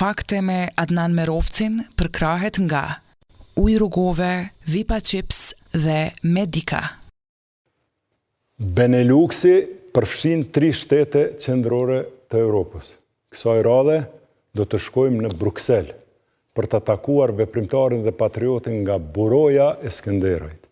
fakte me Adnan Merovcin përkrahet nga ujë rrugove, Vipa Chips dhe Medica. Beneluxi përfshin 3 shtete qendrore të Europës. Kësaj radhe do të shkojmë në Bruksel për të takuar veprimtarin dhe patriotin nga buroja e Skënderajt.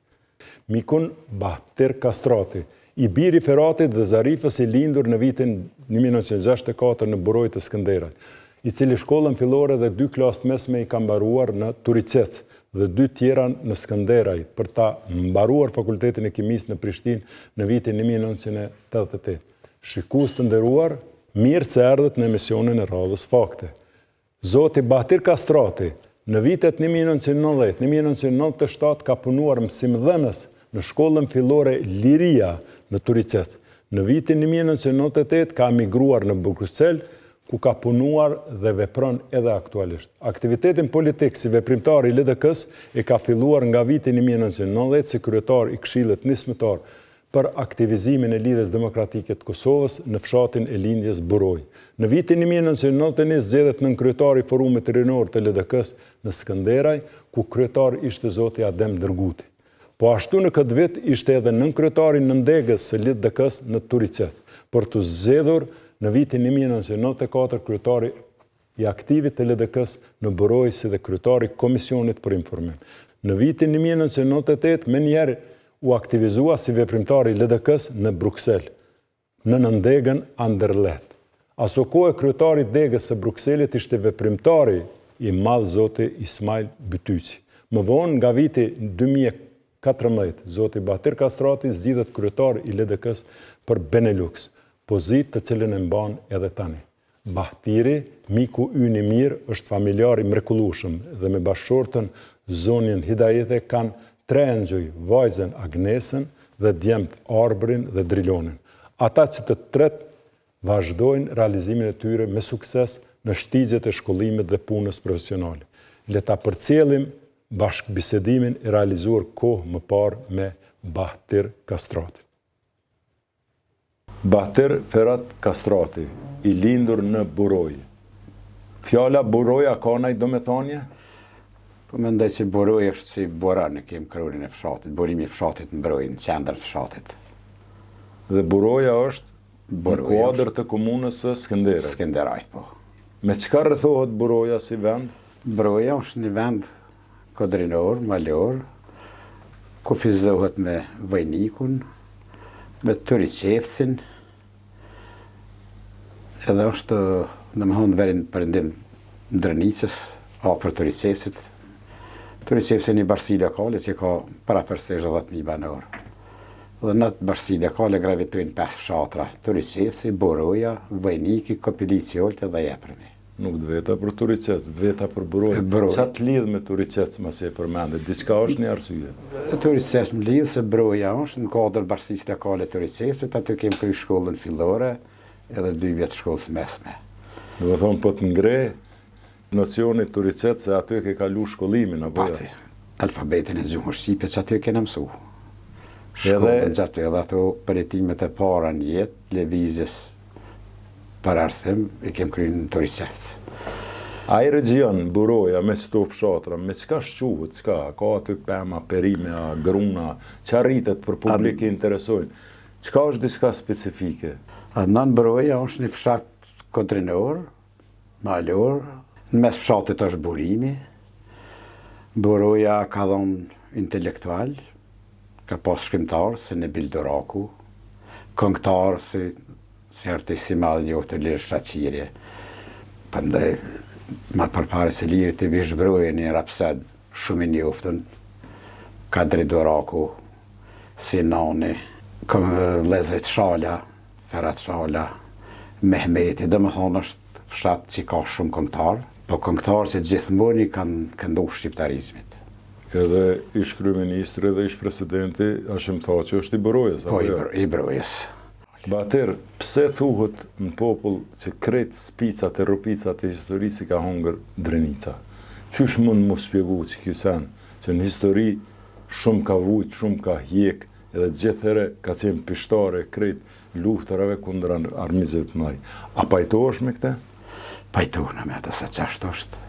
Mikun Bahtir Kastrati, i biri Feratit dhe Zarifës i lindur në vitin 1964 në burojë të Skënderajt, i cili shkollën fillore dhe 2 klasë mesme i ka mbaruar në Turicec dhe 2 tjera në Skënderaj për ta mbaruar Fakultetin e Kimisë në Prishtinë në vitin 1988. Shikues të nderuar, mirë se erdhët në emisionin e radhës Fakte. Zoti Bahtir Kastrati në vitet 1990-1997 ka punuar mësimdhënës në shkollën fillore Liria në Turicec. Në vitin 1998 ka emigruar në Bruksel, ku ka punuar dhe vepron edhe aktualisht. Aktivitetin politik si veprimtar i LDK-s e ka filluar nga viti 1990 si kryetar i Këshillit Nismëtar për aktivizimin e Lidhjes Demokratike të Kosovës në fshatin e lindjes Buroj. Në vitin 1991 zgjedhet nën kryetari i Forumit Rinor të LDK-s në Skënderaj, ku kryetar ishte zoti Adem Dërguti. Po ashtu në këtë vit ishte edhe nën kryetari nëndegës së LDK-s në Turicec, për të zgjedhur në vitin 1994 kryetari i aktivit të LDK-s në Buroj si dhe kryetari Komisionit për Informim. Në vitin 1998 më njerë u aktivizua si veprimtari i LDK-s në Bruksel, në nëndegën Anderlecht. Aso kohë kryetari degës së Brukselit ishte veprimtari i madh zoti Ismail Bytyqi. Më vonë nga viti 2014, zoti Bahtir Kastrati zgjidhet kryetar i LDK-s për Benelux, pozitë të cilën e mban edhe tani. Bahtiri, miku ynë i mirë, është familjar i mrekullueshëm dhe me bashkëshortën Zonjën Hidajete kanë 3 engjëj, vajzën Agnesën dhe djemt Arbrin dhe Drilonin. Ata që të tret vazhdojnë realizimin e tyre me sukses në shtigjet e shkollimit dhe punës profesionale. Le ta përcjellim bashkëbisedimin e realizuar kohë më parë me Bahtir Kastrati. Bahtir Ferhat Kastrati, i lindur në Buroj. Fjala Buroja ka ndaj domethënie? Po mendoj se Buroj është si bura në kem kryerin e fshatit, burimi i fshatit në Buroj, në qendër të fshatit. Dhe Buroja është në kuadër të komunës së Skënderajt. Skënderaj, po. Me çka rrethohet Buroja si vend? Buroja është një vend kodrinor, malor, kufizohet me Vojnikun, me Turicevcin, edhe është në më hëndë verin përëndim Drënicës, afër Turicevcit. Turicevcin një bashkësi lokale që ka para përse 10.000 banor. Dhe në të bashkësi lokale gravitojnë 5 fshatra, Turicevci, Buroja, Vojniki, Kopilici, Oltë dhe Jepremi. Nuk dveta për Turicec, dveta për Buroj. Qa të lidhë me Turicec ma se përmendet? Diçka është një arsye? Turicec më lidhë se Buroja është në kodër bashkësisë lokale Turicevcit, aty kem kry shkollën fillore edhe 2 vjetë shkollës mesme. Në dhe thonë, po të ngre nocionit Turicec se aty ke kalu shkollimin, apo jo? Alfabetin e gjuhën shqipe që aty kena mësu. Shkollën gjatë edhe ato përjetimet e para në jetë, lëvizjes për arsim, i kem kry në Turicec. A i region, Buroja, me qëto fshatra, me qka shquhet, qka? Ka aty pema, perime, gruna, që rritet për publik i interesojnë? Qka është diçka specifike? Adnan Buroja është një fshat kodrinor, malor, në mes fshatit është burimi. Buroja ka dhonë intelektual, ka pas shkrimtar, se në Bildoraku, këngëtar, se artist i madh njohur të Lirë Shaqiri. Prandaj ma përpara se Lirë të vish Buroja një rapsed shumë i njoftën, Kadri Doraku, Sinani, Lezrit Shala, Ferhat Shala, Mehmeti, dhe më thonë është fshat që ka shumë këngëtar, po këngëtar që gjithmoni kanë këndosh shqiptarizmit. Edhe ish kryeministri dhe ish presidenti Hashim Thaçi është i Burojës. Po, i Burojës. Bahtir, pse thuhet në popull që krejt spicat e rrupicat e historisë ka hongër Drenica? Qysh mund mu spjegu që kjo sen, që në histori shumë ka vujt, shumë ka hjek, edhe gjithëre ka qenë pishtare krejt luftërave kundër armizëve të mëdhenj. A pajtohesh me këte? pajtona me ata sa qashtë është.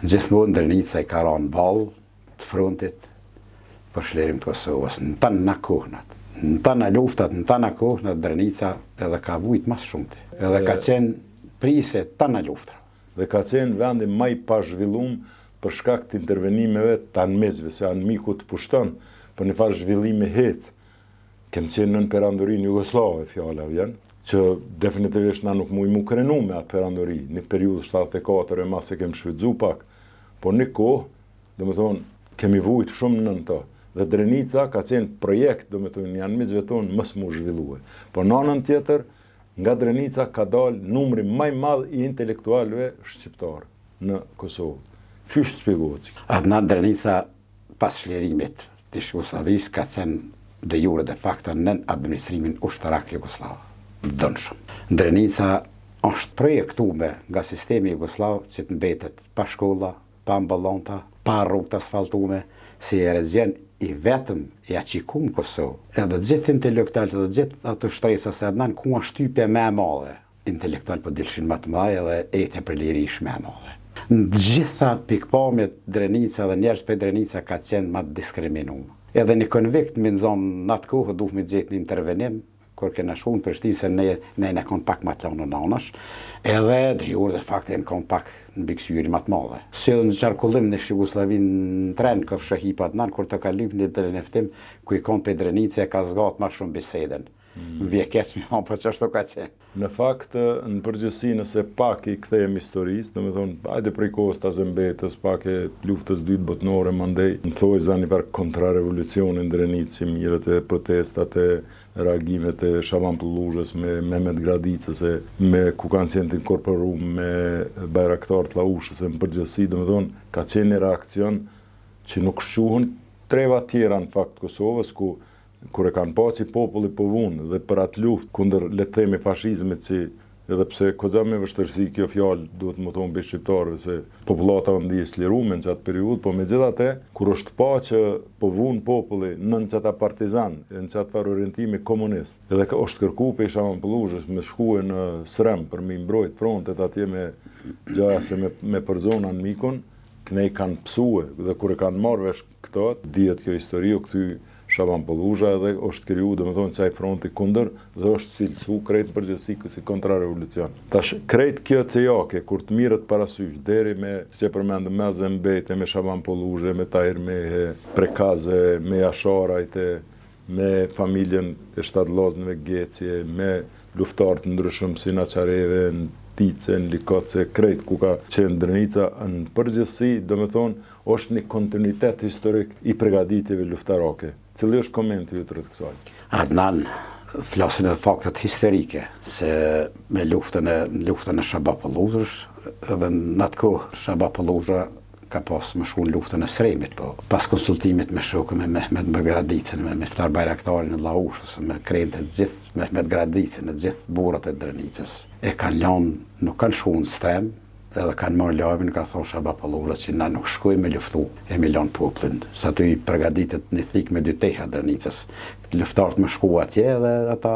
Gjithmonë Drenica I ka ranë balë të frontit për shlerim të Kosovës, në tanë në kohnat. Në tanë luftat, në tanë kohnat, Drenica edhe ka vujt mas shumëti. Edhe ka qenë prise tanë luftra. Dhe ka qenë vendi maj pazhvillum për shkak të intervenimeve të anmezve, se anmiku të pushton për një farë zhvillime hecë. Kem qenë nën perandorinë Jugoslave, fjala vjen, që definitivisht na nuk mu krenu me atë perandori, një periudhë 74 e mas e kem shfrytzu pak, por një kohë, do me thonë, kemi vujt shumë nën të. Dhe Drenica ka qenë projekt, do me thonë, një anmizve tonë mës mu zhvillue. Por në anën tjetër, nga Drenica ka dalë numri maj madh I intelektualve shqiptarë në Kosovë. Qysh shpjegohet? Adnan Drenica pas shlerimit të Jugosllavisë ka qenë de jure de facto nën administrimin ushtarak Jugoslav. Dënshëm. Drenica është projektuar nga sistemi Jugoslav që të mbetet pa shkolla, pa ambulanta, pa rrugë të asfaltume, si e rezgjen I vetëm I aqikum Kosovë. Edhe gjithë intelektualët dhe gjithë ato shtresa se Adnan ku është shtypje me e madhe. Intelektual po dilshin më të mëdha dhe ete për lirish me e madhe. Në gjitha pikpamjet Drenica dhe njerëz për Drenica ka qenë më të diskriminuar. Edhe një konvikt më nxon në atë kohë duhet me gjetë një intervenim kur kena shkuar në Prishtinë se ne kon pak më të lanë nanash, edhe de jure de fakte në kon pak në bikësyri më të madhe. Si në qarkullim në Jugoslavinë në tren ka fshahipat nan kur të ka lyp në teleneftim ku I kon pe Drenica ka zgat më shumë biseden. Vjekeç më po çfarë ka qenë. Në fakt, në përgjithësi nëse pak I kthejmë historisë, do me thonë, hajde prej kohës të Azembetës, pak e luftës dytë botnore, mandej, në thoj zani për kontrarevolucionin Drenicë, që mirët e protestat e reagimet e Shaban Pëlluzhës me Mehmet Gradicës, me ku kanë qenë të inkorporu me bajraktar të Laushës, në përgjithësi, do me thonë, ka qenë një reakcion që nuk shquhen treva tjera në fakt Kosovës, kur e kanë pa që populli po vunë dhe për atë luft kundër le të themi fashizmit që edhe pse koza me vështërsi kjo fjalë duhet më thonë be shqiptarëve se popullata ndihet çliruar në atë periudhë, por megjithatë kur është pa që po vunë populli nën çata partizan, në çat farë orientimi komunist, edhe është kërku pe Shaban Pëlluzhës me shkuë në Srem për me mbrojt frontet atje me gjaja se me përzon anmikun, ne I kanë psue dhe kur e kanë marrë vesh këto, dihet kjo histori u kthy Shaban Pëlluzha edhe është kriju, do me thonë, qaj fronti kundër dhe është cilësu krejt përgjithësi si kontrarevolucion. Tash, krejt kjo cejake, kur të mirët parasysh, deri me, që përmendë, me Azembete, me Shaban Pëlluzhe, me Tahir Mehe, Prekaze, me Asharajte, me familjen e Shtadllazëve Gecje, me luftarët ndryshëm si Naçareve, në Tice, në Likoce, krejt ku ka qenë Drenica, në përgjithësi, do me thonë, është një kontinuitet historik I përgatitjeve luftarake. Cili është komenti ju të rreth kësaj? Adnan flasin edhe faktet historike, se me luftën e Shaban Pëlluzhës, edhe në atë kohë Shaban Pëlluzha ka pas më shku në luftën e Sremit, po pas konsultimit me shokën me Mehmet Gradicën, me Meftar Bajraktarin e Laushës, me krejt e gjithë Mehmet Gradicën, e gjithë burrat e Drenicës, e kanë lanë, nuk kanë shku në Strem, edhe kanë marrë lajmin, ka thonë Shaban Pëlluzha që na nuk shkoj me luftu, e me lanë popullin. Sa të I përgatitet një thikë me dy teha Drenicës. Luftarët më shku atje edhe ata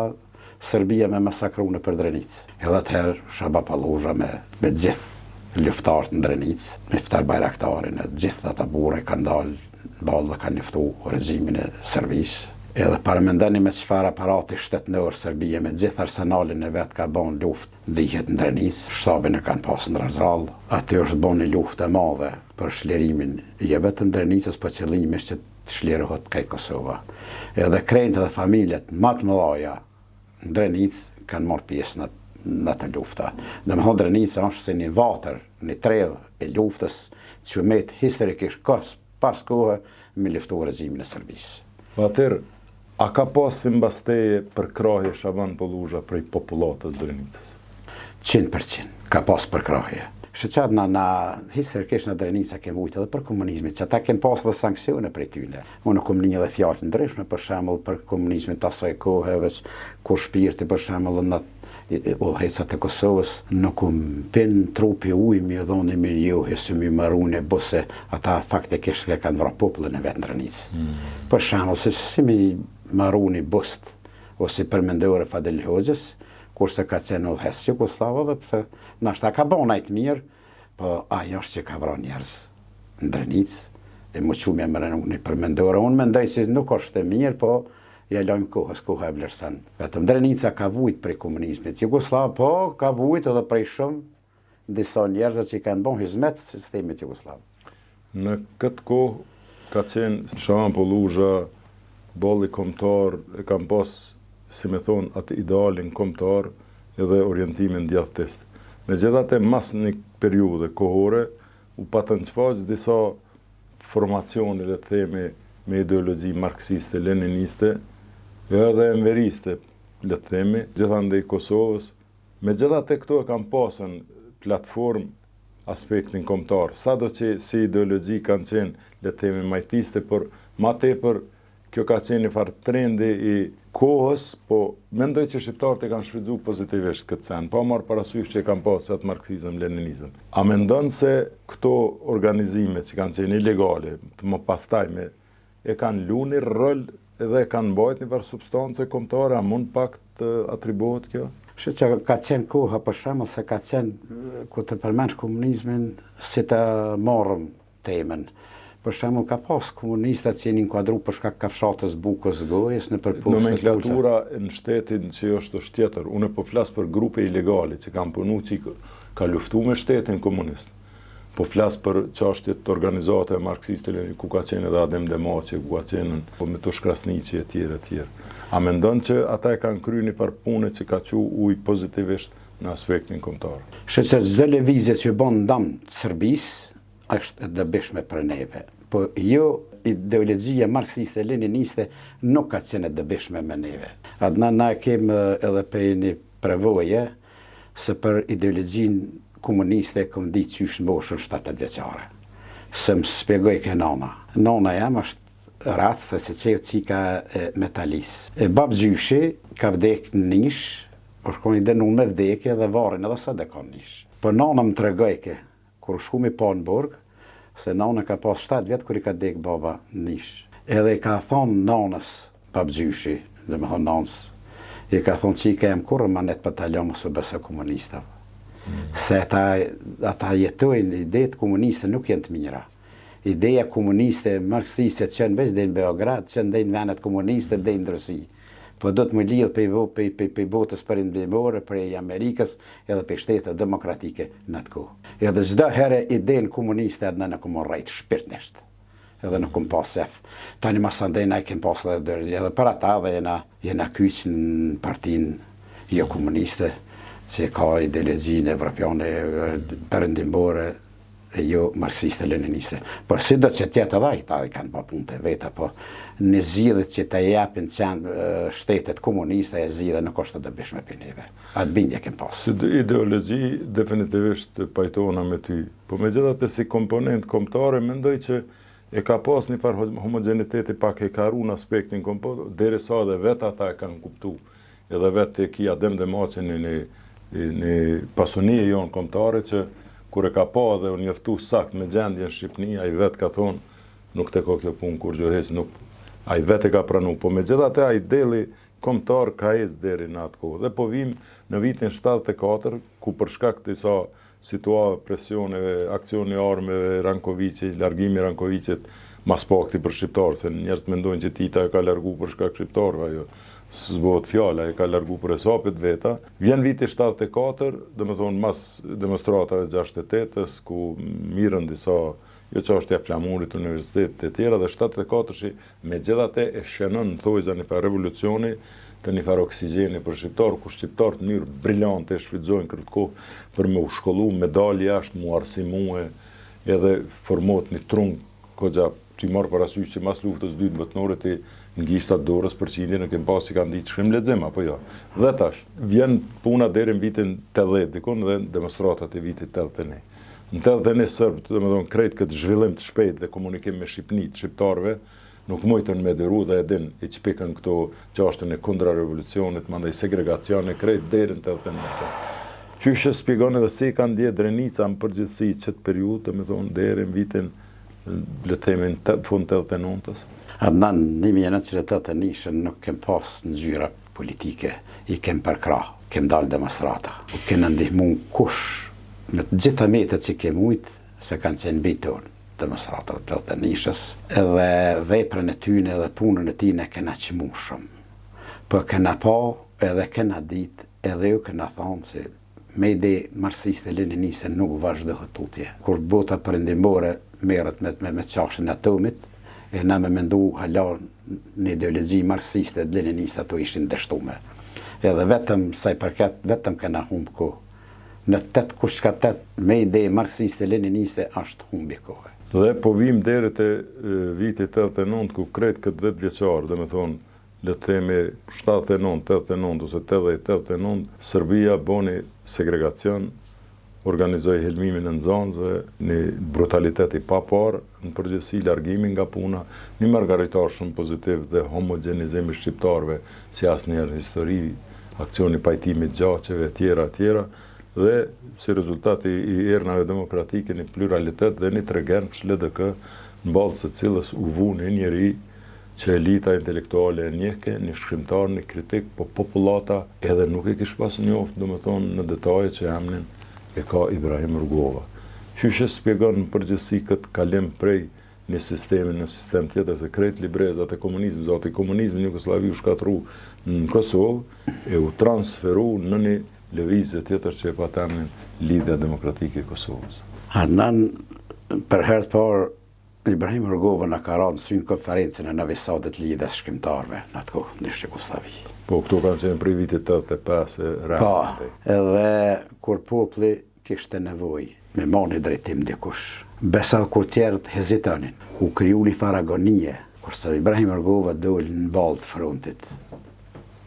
Serbia me masakru në për Drenicë. Edhe atëherë Shaban Pëlluzha me gjithë luftarët në Drenicë, me Meftar Bajraktarin, gjithë ata burra kanë dalë balë dhe kanë luftu regjimin e Serbisë. Edhe paramendani me çfarë aparati shtetënor Serbia me gjithë arsenalin e vet ka bën luftë dihet në Drenicë, shtabin e kanë pasur në Razall. Aty është bën një luftë e madhe për shlerimin jo vetëm Drenicës, por qëllimi është që të shlerohet kaq Kosova. Edhe krejt edhe familjet më të mëdha në Drenicë kanë marrë pjesë në atë luftë. Domethënë Drenica është si një vatër, një trevë e luftës që met historikisht pas kohë me luftu regjimin e Serbisë. Atëherë, a ka pas simbas teje përkrahje Shaban Pëlluzha prej popullatës Drenicës? 100% ka pas përkrahje. Shqeqat na historikisht në Drenica kemë vujtë edhe për komunizmit, që ata kemë pas dhe sanksione prej tyne. Unë kom një dhe fjallë të ndryshme, për shembull për komunizmit asaj kohe, veç kur shpirti për shembull në udhëhecat e Kosovës nuk pin trupi ujë mi dhoni miljohe se mi marune bose ata faktikisht që kanë vrarë popullin e vetë në Drenicë. Për shembull, si mi maruni bost ose përmendore Fadel Hoxhës, kurse ka qenë udhëhes Jugoslav edhe pse nashta ka bon ajtë mirë, po ajo është që ka vra njerëz në Drenicë, e më qumë e mërën unë i përmendore. Unë mendoj se nuk është e mirë, po ja lojmë kohës, koha e vlerëson. Vetëm Drenica ka vujt prej komunizmit Jugoslav, po ka vujt edhe prej shumë disa njerëzve që i kanë bon hizmet sistemit Jugoslav. Në këtë kohë ka qenë Shampoluzha, bolli kombëtar, e kam pas, si me thonë, atë idealin kombëtar edhe orientimin djathist. Megjithatë, mas një periudhe kohore, u patën qfaq disa formacione, le të themi, me ideologji marksiste, leniniste, edhe enveriste, le të themi, gjithandej Kosovës. Megjithatë, këto e kam pasën platform aspektin kombëtar, sado që si ideologji kanë qenë, le të themi, majtiste, por ma tepër kjo ka qenë një farë trendi i kohës, po mendoj që shqiptarët e kanë shfrytzuar pozitivisht këtë sen, pa marrë parasysh që e kanë pasur atë marksizëm, leninizëm. A mendon se këto organizime që kanë qenë ilegale, të më pastajme, e kanë lu një rol edhe e kanë mbajt një farë substance kombëtare, a mund pak të atribuohet kjo? Që ka qenë koha për shembull se ka qenë ku të përmendsh komunizmin si të marrëm temën. Për shembull ka pas komunistat që janë inkuadruar për shkak kafshatës Bukës Gojës në përputhje. Nomenklatura në shtetin që është tjetër. Unë po flas për grupe ilegale që kanë punuar që ka luftuar me shtetin komunist. Po flas për çështjet të organizate marksiste ku ka qenë edhe Adem Demaçi, ku ka qenë po me to Shkrasniqi e tjerë. A mendon që ata e kanë kryer një farë pune që ka ujë pozitivisht në aspektin kombëtar? Shqiptar çdo lëvizje që bën ndam Serbisë është e dëbishme për neve. Po jo ideologjia marksiste-leniniste nuk ka qenë e dëbishme me neve. Atë na kemë edhe për një prevoje se për ideologjinë komuniste kom ditë qysh në moshën 7 vjeçare. Se më spjegoj ke nona. Nona jam është racë se qevë qika metalis. Bab gjyshi ka vdek në Nish, është koni dënu me vdekje dhe varin edhe sa dhe ka Nish. Po nona më tregojke, kur shkumi pa në burg, se nona ka pas 7 vjetë kur i ka dek baba Nish. Edhe i ka thonë nonës, bab gjyshi, dhe me thonë nonës, i ka thonë që i ka kurë manet bataljon mësë bëse komunistave. Se ata jetojnë, idetë komuniste nuk jenë të mira. Ideja komuniste, marksiste që në veç dhe në Beograd, që në venet komuniste dhe në Rusi. Po do të më lidhë për botës perëndimore, për Amerikës, edhe për shtetet demokratike në të kohë. Edhe çdo herë idenë komuniste edhe në këmë rejtë shpirtnisht. Edhe në këmë pas sef. Tani mas andej na i kemë pas edhe për ata dhe jena kyqë në partinë jo komuniste, që ka ideologjinë evropiane perëndimore e jo marksiste-leniniste. Por si do që tjetë edhe ata i kanë pa punë të veta, po në zgjidhjet që të japin shtetet komuniste e zgjidhja nuk është të dëbishme për neve. Atë bindje kem pas. Si ideologji definitivisht pajtona me ty, po megjithatë si komponent kombëtare mendoj që e ka pas një farë homogeniteti pak e ka runë aspektin kombëtar, derisa edhe vetë ata e kanë kuptuar. Edhe vetë e kia Adem Demaçi në pasunie jonë kombëtare që kur e ka pa dhe unë njoftu sakt me gjendje në Shqipni, a i vetë ka thonë nuk të ka kjo punë kur gjohes, nuk a i vetë e ka pranu, po me gjithate a i deli kombëtar ka ecë deri në atë kohë. Dhe po vim në vitin 74, ku për shkak të disa situave, presioneve, aksioni armeve, Rankovici, largimi Rankovicit, mas pakti për shqiptarë, se njerëz mendojnë që Tita e ka largu për shkak shqiptarëve, ajo s'bëhet fjala, e ka largu për esapit veta. Vjen viti 74, dhe me thonë mas demonstratave 68-ës, ku mirën disa, jo çështja flamurit universitetet e tjera, dhe 74-shi me gjithate e shënon në thojza një farë revolucioni të një farë oksigjeni për shqiptarë, ku shqiptarë të mirë briljante e shfrytëzojnë këtë kohë për me u shkollu, medalje jashtë, mu arsimue, edhe formot një trung, kogja që i marë parasysh që mas luftës dytë mbëtënore të në gishtat dorës për qindje në kemë pas që kanë ditë shkrim lexim, apo jo. Dhe tash, vjen puna deri në vitin 80, dikon dhe demonstratat e vitit 81. Në 81 sërbë, dhe me thonë, krejt këtë zhvillim të shpejt dhe komunikim me Shqipni të shqiptarve, nuk mojtën me dëru dhe edin i qpikën këto qashtën e kundra revolucionit, mandaj segregacione, krejt deri në 81. Qyshe spjegon edhe si kanë dje Drenica në përgjithësi qëtë periud, dhe me thonë, deri në vitin, le themi në fund 89-ës. Adnan 1981 nuk kem pas në gjyra politike, i kem përkrah. kem dalë demonstrata. Kena ndihmu kush në të gjitha metët që kem ujtë, se kanë qenë biton demonstratat të Peltanishës, edhe veprën e tyne edhe punën e tine kena qëmu shumë. Për kena pa edhe kena dit, edhe ju kena thonë se me ide marxiste leniniste nuk vazhdohet tutje. Kur bota perëndimore merret me qashin e atomit, e na me mendu hala në ideologji marxiste dhe leniniste ato ishin dështume. Edhe vetëm sa i përket, vetëm kena humb kohë. Në 8 kush ka 8 me ide marxiste leniniste është humbi kohë. Dhe po vim deri te viti 89 ku krejt këtë 10 vjeçar, dhe me thonë, le të themi 79, 89 ose 80-89, Serbia boni segregacion, organizoi helmimin e nxënësve, një brutalitet i papar, në përgjithësi largimin nga puna, një margaritar shumë pozitiv dhe homogenizimi shqiptarëve, si asnjëherë në histori, aksioni pajtimit gjaqeve, tjera, dhe si rezultati i ernave demokratike një pluralitet dhe një tregen LDK, në balë së cilës u vu një njeri që elita intelektuale e njehke, një shkrimtar, një kritik, po populata edhe nuk e kish pas njoftë, do me thonë në detaje që emnin e ka Ibrahim Rugova. Qyshe spjegon në përgjithësi këtë kalim prej një sistemi në sistem tjetër, se krejt librezat e komunizmit, zati komunizmi në Jugoslavi u shkatru në Kosovë, e u transferu në një lëvizje tjetër që e pat emnin Lidhja Demokratike e Kosovës. Adnan, për herë të parë, Ibrahim Rugova në ka radhë në synë konferencën e Novi Sadit lidhjes shkrimtarëve në atë kohë në Jugosllavi. Po, këto kanë qenë prej vitit 85 e rrëmë. Po, edhe kur populli kishte nevojë me marrë një drejtim dikush, besa kur tjerët hezitonin, u kriju një faragonie, kurse Ibrahim Rugova doli në balë të frontit,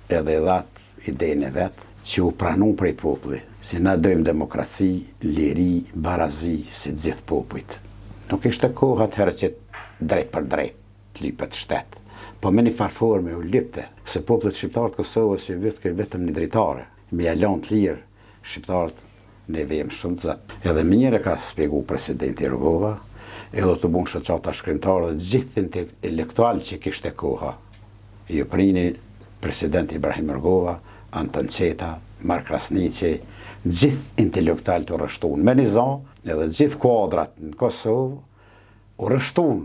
edhe i dhatë idejnë e vetë, që u pranu prej populli, si na dojmë demokraci, liri, barazi, si gjithë popujt. Nuk ishte kohë atëherë që drejt për drejt të lipet shtetë, po me një farforme u lipte, se popullet shqiptarët Kosovës që vetëm një drejtare, me jalon të lirë shqiptarët ne vejmë shumë të zatë. Edhe minjere ka spjegu presidenti Rugova, edhe të bunë shoqata shkrimtarë dhe gjithë intelektual që kishte koha. Ju prini presidenti Ibrahim Rugova, Anton Qeta, Mark Krasniqi, gjithë intelektual të rështun me një zonë, edhe gjithë kuadrat në Kosovë u rështun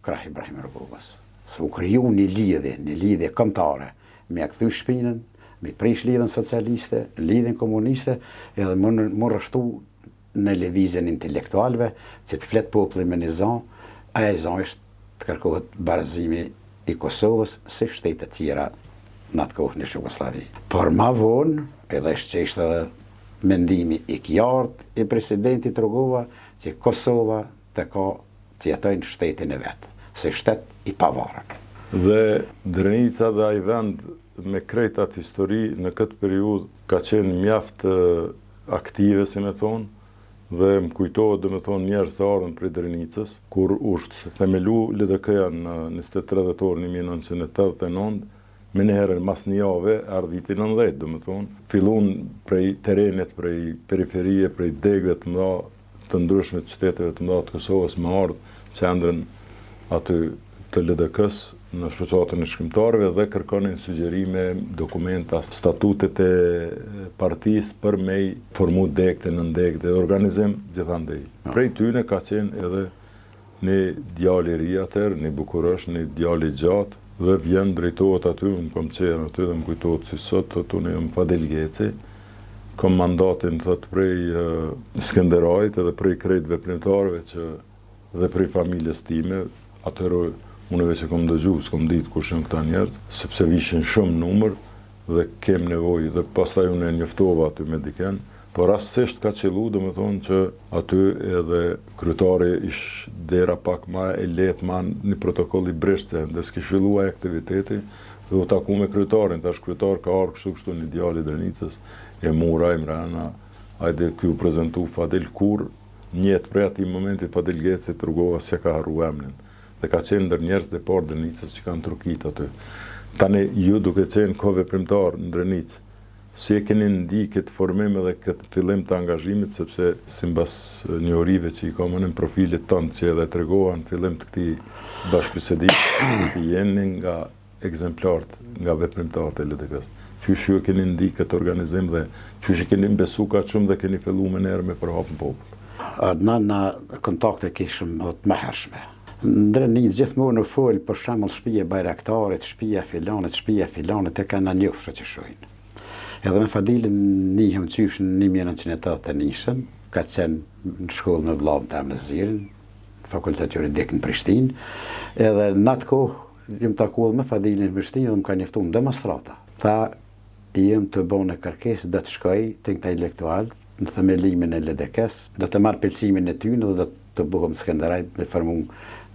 krah Ibrahim Rugovës. Se u kriju një lidhje kombëtare, me a kthy shpinën, me prish lidhjen socialiste, lidhjen komuniste, edhe më rështu në lëvizjen intelektualve, që të flet populli me një zonë, aja zonë është të kërkohet barazimi i Kosovës si shtetet tjera në atë kohë në Jugosllavi. Por ma vonë, edhe që ishte edhe mendimi i qartë i presidentit Rugova që Kosova të ka të jetojnë shtetin e vetë, se shtet i pavarur. Dhe Drenica dhe ai vend me krejt atë histori në këtë periudhë ka qenë mjaft aktive, si me thonë, dhe më kujtohet dhe me thonë njerëz të ardhën prej Drenicës, kur është themelu LDK-ja në 23 dhjetor 1989, me njëherën mas një jave, ardhë viti 90, do me thonë, fillun prej terenet, prej periferie, prej degve të mëdha të ndryshme të qyteteve të mëdha të Kosovës, me ardhë qendrën aty të LDK-s në shoqatën e shkrimtarëve dhe kërkonin sugjerime, dokumenta, statutet e partisë për me i formu degte, nëndegte, organizim gjithandej. Prej tyne ka qenë edhe një djali i ri atëherë, një bukurësh, një djali gjatë, dhe vjen drejtohet aty, më kom qenë aty dhe më kujtohet si sot, të unë jam Fadil Geci, kom mandatin thot prej Skënderajit edhe prej krejt veprimtarëve që dhe prej familjes time, atëherë unëve që kom dëgju, s'kom ditë kush janë këta njerëz, sepse vishin shumë numër dhe kem nevojë dhe pastaj unë e njoftova aty me diken, por rastësisht ka qellu, do me thonë që aty edhe kryetari ish dera pak ma e lehtë, ma një protokoll i breshtë, dhe s'kish filluar aktiviteti, dhe u taku me kryetarin, tash kryetar ka ardhur kështu një djalë i Drenicës, e mura i mrena, ajde ky u prezentu Fadil kur njët prej atij momenti Fadil Geci Rugova se ka harru emnin, dhe ka qenë ndër njerëz të parë Drenicës që kanë trukit aty. Tani ju duke qenë koveprimtar në Drenicë, si e keni ndi këtë formim edhe këtë fillim të angazhimit, sepse simbas njohurive që i ka në profilit tonë që edhe tregova në fillim të këtij bashkëbisedimi, jeni nga ekzemplarët, nga veprimtarët e LDK-s. Qysh ju keni ndi këtë organizim dhe qysh i keni besu ka shumë dhe keni fillu me nërë me përhap në popull? Adnan na kontakte kishëm të më hershme. Ndrënit gjithmonë u folë për shembull shtëpia e Bajraktarit, shtëpia e filanit e kanë njofshë që shojnë. Edhe me Fadilin njëhem qysh në 1981, ka qenë në shkollë në vllahën tim në Zirin, fakultet juridik në Prishtinë, edhe në atë kohë jam takuar me Fadilin në Prishtinë dhe më ka njoftuar në demonstrata. Tha, jem të bënë kërkesë dhe të shkoj të këta intelektual në themelimin e LDK-s, dhe të marrë pëlqimin e tyre dhe të bëhem Skënderaj me formu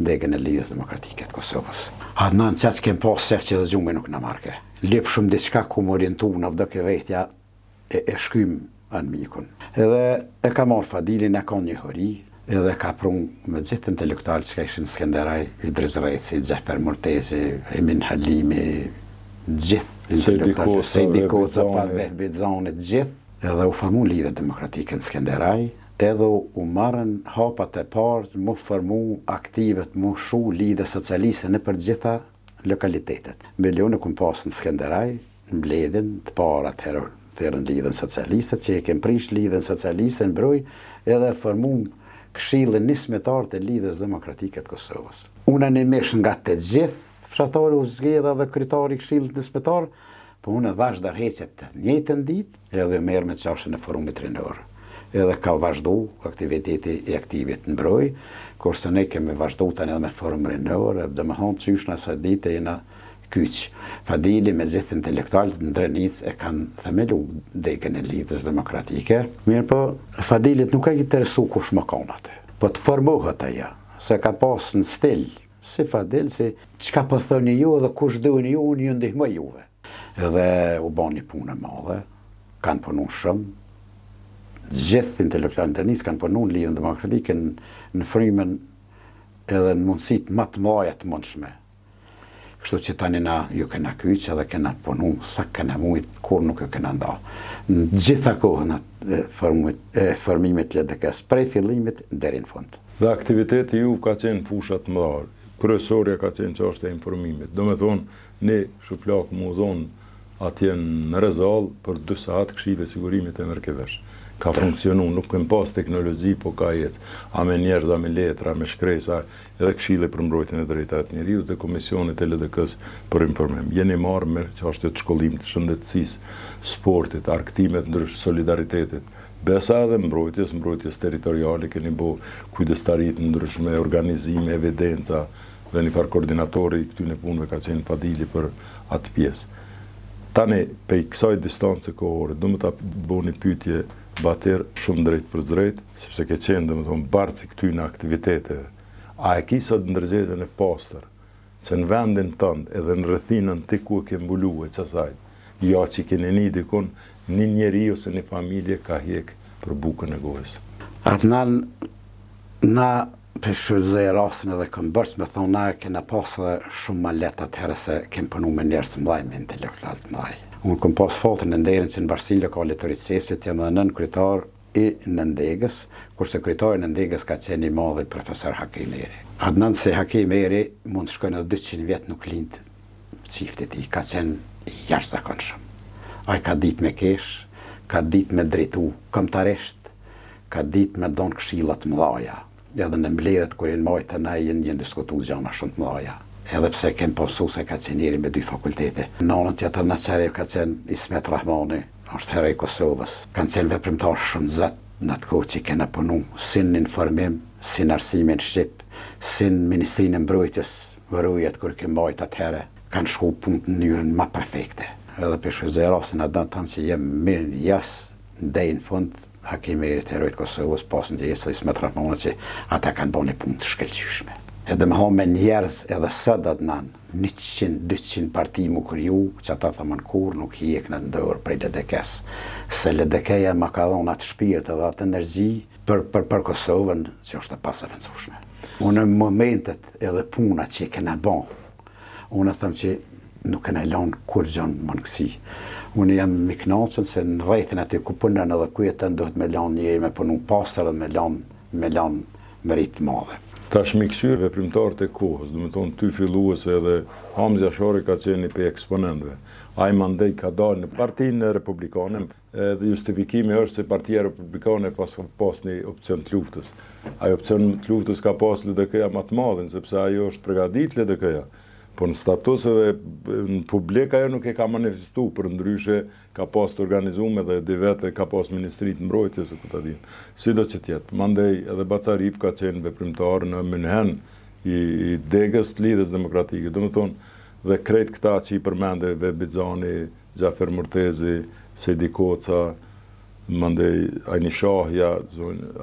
degën e Lidhjes Demokratike të Kosovës. Adnan që kem pas sef që dhe gjume nuk në marke. Lep shumë diçka ku më orientu në vdo ke vetja e shkym anë mikun. Edhe e ka marrë Fadilin, e ka një hëri, edhe ka prun me gjithë intelektual që ka ishin Skënderaj, Idris Reci, Gjefer Murtezi, Emin Halimi, gjithë intelektual, Sejdi Koca, Parveh Bizanit, gjithë. Edhe u formu Lidhja Demokratike në Skënderaj, edhe u marrën hapat e parë, mu formu aktivet, mu shu lidhje socialiste në për gjitha lokalitetet. Milione kum pas në Skënderaj, mbledhin të parat herën lidhjen socialiste, që e kem prish lidhjen socialiste në broj, edhe formu këshillin nismetar të Lidhjes Demokratike të Kosovës. Unanimisht nga të gjithë fshatarë u zgjedha dhe kryetari i këshillit nismetar, po unë dhash darheqet të njëjtën ditë, edhe merr me çarshën e forumit rinor. Edhe ka vazhdu aktiviteti i aktivit në broj, kurse ne kemi vazhdu tani edhe me forum rinor, dhe më thonë qysh në asaj dite jena kyç. Fadili me gjithë intelektualët në Drenica e kanë themelu degën e Lidhjes Demokratike. Mirë po, Fadilit nuk ka interesu kush më kanë atë, po të formohet aja, se ka pas në stil, si Fadil, si çka po thoni ju dhe kush doni ju, unë ju ndihmoj juve. Edhe u bani punë e madhe, kanë punu shumë, gjithë intelektualët në Drenica kanë punu në Lidhjen Demokratike në frymën edhe në mundësit më të mëdha të mundshme. Kështu që tani na ju kena kyç edhe kena punu sa kena mujt, kur nuk ju kena nda. Në gjitha kohën e formimit LDK-s, prej fillimit deri në fund. Dhe aktiviteti ju ka qenë fushat më dharë, kryesorja ka qenë çështja e informimit. Do me thonë, ne shuplak mu dhonë atje në Rezall për 2 saat Këshilli i Sigurimit e Merkevesh. Ka funksionu, nuk kem pas teknologji, po ka jetë. A me njerëz, a me letra, me shkresa, edhe Këshilli për mbrojtjen e drejtave të njeriut dhe Komisionit e LDK-s për informim. Jeni marrë me çështje të shkollimit, shëndetësisë, sportit, arktimet ndrysh, solidaritetit, besa edhe mbrojtjes territoriale, keni bo kujdestarit ndryshme, organizime, evidenca, dhe një farë koordinatori i këtyne punëve ka qenë Fadili për atë pjesë. Tani, pe i kësaj distancë kohore, do më ta bëni pyetje bater shumë drejt për drejt, sepse ke qenë, do më thonë, barci këtyne aktiviteteve. A e ki sot ndërgjegjën e pastër, që në vendin tënd edhe në rrethinën ti ku e ke mbulu e qasaj, jo që keni një dikon, një njeri ose një familje ka hjek për bukën e gojës. Adnan, na për shfrytëzoj rastin edhe kam bërës me thonë, na kena pasë dhe shumë ma letë atëherë se kem punu me njerëz të mlaj, me intelektual të mlaj. Unë kom pas fatën në nderin që në Barsi lokale të Ricefsit jam dhe nën kryetar i Nëndegës, kurse kryetari i Nëndegës ka qenë i madhi profesor Hakim Eri. Adnan se Hakim Eri mund të shkojnë edhe 200 vjet nuk lind çifti i tij, ka qenë i jashtëzakonshëm. Ai ka ditë me kesh, ka ditë me drejtu kombëtarisht, ka ditë me dhon këshilla të mëdha. Edhe në mbledhjet kur i mbajtën ai janë diskutuar gjëra shumë të mëdha. Edhe pse kem pasu se ka qenë njeri me 2 fakultete. Nonën tjetër në Çarev ka qenë Ismet Rahmani, është heroi i Kosovës. Kanë qenë veprimtar shumë zot në atë kohë që kena punu, si në informim, si në arsimin shqip, si në Ministrinë e Mbrojtjes, vërujet kur kem mbajt atëherë, kanë shku punë në mënyrën më perfekte. Edhe për shfrytëzoj rastin atë tanë që jem mirë jas deri në fund Hakim Eri heroi i Kosovës, pas ndjesë Ismet Rahmani që ata kanë bënë punë të shkëlqyeshme. Edhe me me njerëz edhe sot Adnan, 100-200 parti mu kriju, që ata thëmën kur nuk i ek në ndërë prej LDK-s. Se LDK-ja ma ka dhonë atë shpirt edhe atë energji për Kosovën, që është e pasaventësueshme. Unë në momentet edhe puna që kena bon, unë thëmë që nuk kena lanë kur gjonë më në kësi. Unë jam i kënaqur se në rrethin aty ku punën edhe ku jetën duhet me lanë njëri me punu pasër dhe me lanë merit madhe. Tash mi këshyrë veprimtarët e kohës, do të thonë ty filluese edhe Hamzi Ashari ka qenë për eksponentëve. Ai mandej ka dalë në Partinë Republikane, dhe justifikimi është se Partia Republikane pas një opcion të luftës. Ai opcion të luftës ka pas LDK-ja më të madhin, sepse ajo është përgatit LDK-ja. Po në status edhe në publik ajo nuk e ka manifestu, për ndryshe ka pas të organizume dhe di vete ka pas Ministrit Mbrojtjes e këta din. Si do që tjetë, mandej edhe Bacarip ka qenë veprimtar në Mynhen i degës të Lidhjes Demokratike. Do më thonë, dhe krejt këta që i përmende Bexhani, Gjafer Murtezi, Sejdi Koca, mandej Ajni Shahja,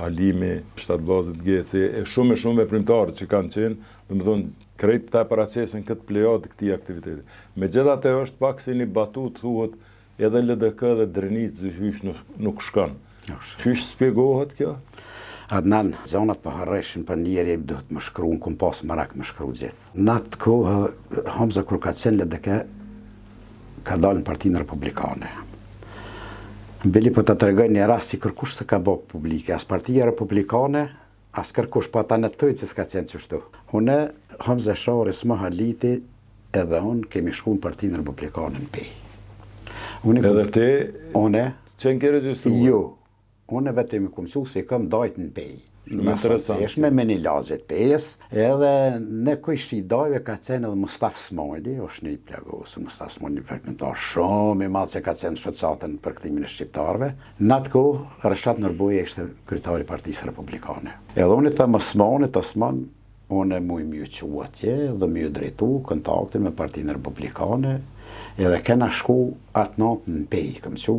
Alimi, Shtatbllazit Geci, e shumë veprimtarë që kanë qenë, do më thonë, krejt ta paracesin këtë plejat këti aktiviteti. Megjithatë është pak si një batut, thuhet, edhe LDK dhe Drenica qysh nuk shkon. Qysh spjegohet kjo? Adnan, zonat për harreshin për njeri duhet më shkru, në kumë pasë marak më shkru gjithë. Në atë kohë, Hamza kur ka qenë LDK, ka dalë në Partinë Republikane. Bili po të tregoj një rast si kërkush se ka bo publike, as Partia Republikane, as kërkush po ta në tëjtë që s'ka qenë qështu. Une, Hamza Ashari s'ma haliti, edhe unë kemi shku në Partinë Republikane në pej. Edhe te, qenë ke registruar? Jo. Unë vetëm i kumësu se kam dajtë në pej. Shumë interesant. Me një lazit pejës, edhe në kështë i dajve ka qenë edhe Mustaf Smajli, është një plagosë, Mustaf Smajli një përkëmtar shumë i madhë që ka qenë shëtsatën për këtimin e shqiptarve. Në atë kohë, Rëshat Nërbuja ishte kryetari Partisë Republikane. Edhe unë i thëmë Osmanit, Osman, unë mu i mjë që atje, dhe mjë drejtu kontaktin me Partinë Republikane, edhe kena shku atë natë në pej, këmë që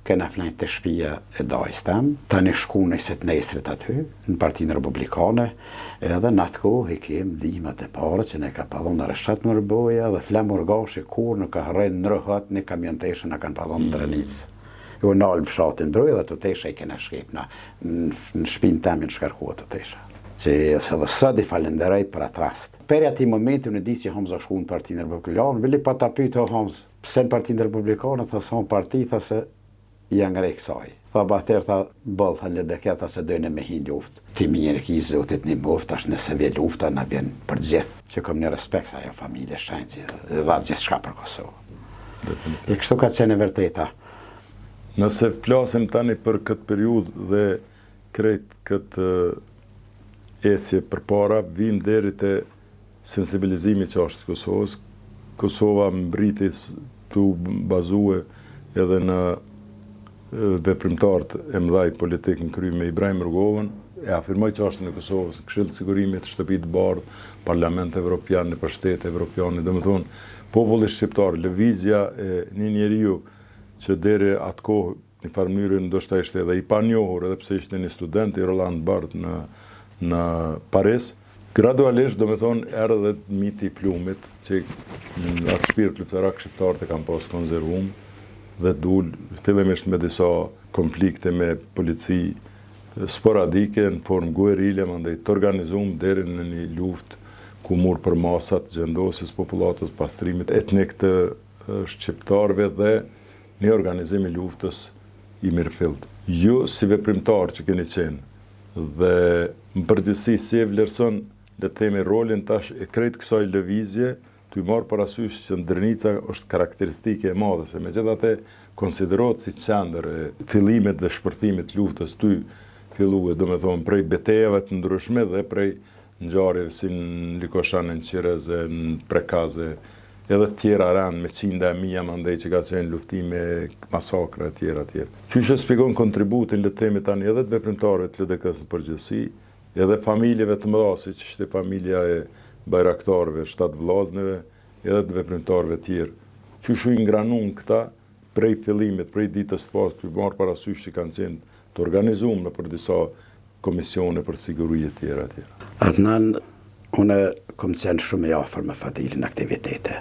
kena flajnë të shpia e dajës tem, ta një shku në iset nesrit aty, në Partinë Republikane, edhe në atë kohë i kemë dhimat e pare që ne ka padhon në Rëshat Nërbuja dhe Flem Urgashi kur në ka rrejnë në rëhat një kamion teshe në kanë padhon në Drenicë. Jo në alë fshatin broj dhe të teshe i kena shkip në shpinë temin shkarkua të teshe. Që edhe sëd i falenderej për atë rast. Per ati momenti unë di që Hamza shku në Partinë Republikane, vili pa ta pyte o Hamza, pse në Partinë Republikane, tha sa parti, tha se janë ngrej kësaj. Tha batër, tha bëllë, tha LDK, tha se dojnë me hin luft. Ti mirë ki zotit një muft, tash nëse vje lufta në bjen për gjithë. Që kom një respekt sa jo familje shenci dhe dha gjithë shka për Kosovë. E kështu ka qenë e vërteta. Nëse flasim tani për këtë periud dhe krejt këtë ecje për para, vim deri të sensibilizimi që është Kosovës. Kosova mbritis të bazue edhe në veprimtarët e mëdhaj politik në kry me Ibrahim Rrugovën, e afirmoj që është në Kosovës, Këshill të Sigurimit, Shtëpi të Bardhë, Parlament Evropian, në Shtetet Evropiane, dhe më thonë, populli shqiptar, lëvizja e një njeriu që deri atë kohë një farë mënyrë ndoshta ishte edhe i panjohur, edhe pse ishte një student i Roland Barthes në Paris, gradualisht, do me thonë, erë dhe miti i plumit, që në atë shpirt luftërak shqiptarët e kam pas konzervum, dhe dul, fillimisht me disa konflikte me polici sporadike, në formë guerile, mandej të organizum deri në një luft ku mur për masat, gjendosjes popullatës, pastrimit etnik të shqiptarve dhe një organizim i luftës i mirëfillt. Ju si veprimtar që keni qenë dhe më përgjithësi si e vlerëson le të themi rolin tash e krejt kësaj lëvizje, të i marë parasysh që Drenica është karakteristike e madhe, se megjithatë konsiderohet si qendër e fillimit dhe shpërthimit luftës ty filluar, do me thonë, prej betejave të ndryshme dhe prej ngjarjeve si në Likoshanë, në Qireze, në Prekaze, edhe tjera rënë me qinda e mija mandej që ka qenë luftime, masakra e tjera. Qysh e shpjegon kontributin le të themi tani edhe të veprimtarëve të LDK-s në përgjithësi, edhe familjeve të mëdha, siç ishte familja e bajraktarëve, shtatvëllazëve, edhe të veprimtarëve tjerë. Qysh u ingranun këta prej fillimit, prej ditës së parë, të marrë parasysh që kanë qenë të organizuar për disa komisione për siguri e tjera. Adnan, unë kom qenë shumë i afër me Fadilin aktivitete.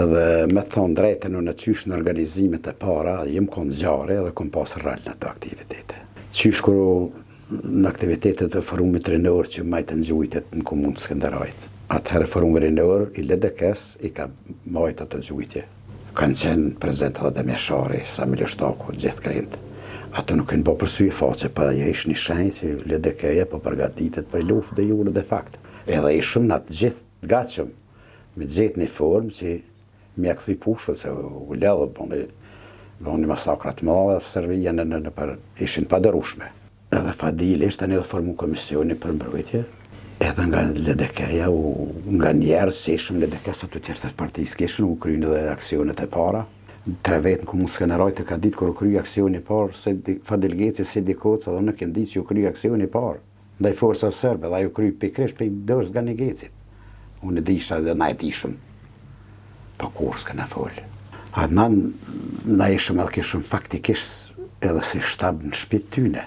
Edhe me të thonë drejtën, unë qysh në organizimet e para, jem konë zjarë edhe kom pasë rrallë në të aktivitete. Qysh kërë në aktivitetet e forumit rinor që majtë në gjujtet në komunë të Skënderajt. Atëherë forumit rinor i LDK-s i ka majtë atë gjujtje. Kanë qenë prezent edhe Demi Ashari, Samir Shtaku, gjithë krejtë. Ato nuk kënë po përsy e faqe, pa ja ishë një shenjë që LDK-ja po përgatitet për luftë dhe jure dhe fakt. Edhe ishëm në të gjithë gatshëm, me gjithë një formë që mja këthy pushët, se u ledhë, bëni masakrat mëdha, Serbia ishin paderushme. Edhe Fadili ishte një dhe formu komisioni për mbrojtje, edhe nga LDK-ja, nga njerës që ishëm LDK sa të tjerë të partijës kishën, u kryjnë edhe aksionet e para. 3 vetë në ku mu skenerajt e ka ditë kër u kryjë aksioni parë, Fadil Geci, Sedi Koca, dhe në kënë ditë që u kryjë aksioni parë. Ndaj forësave serbe, dhe ju kryjë pikrish për i dërës nga një Gecit. Unë e disha dhe na e dishëm, po kur s'ka në folë. Na ishëm edhe kishëm faktikisht edhe si shtab në shpit tyne,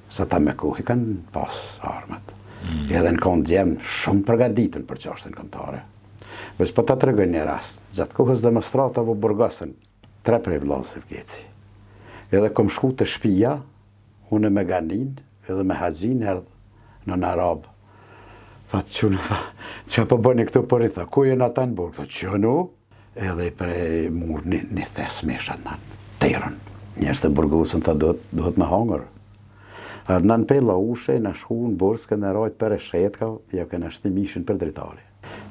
sa ta me kohë i kanë pas armat. Edhe në konë djemë shumë përgaditën për qashtën këmbëtare. Veç po ta të regoj një rast, gjatë kohës demonstratave u burgasën 3 prej vllazëve Geci. Edhe kom shku të shtëpia, unë me Ganin, edhe me Haxhin erdhë në Arab. Tha çunë, që po bëni këtu për i tha, ku jenë ata në burg? Tha çunu, edhe i prej mur një thes mesha në terën. Njerëz të burgosën tha duhet me hangër. Në pella ushe, në shku në burg, s'kënë rajt për e shetka, ja kënë ashtë mishin për dritari.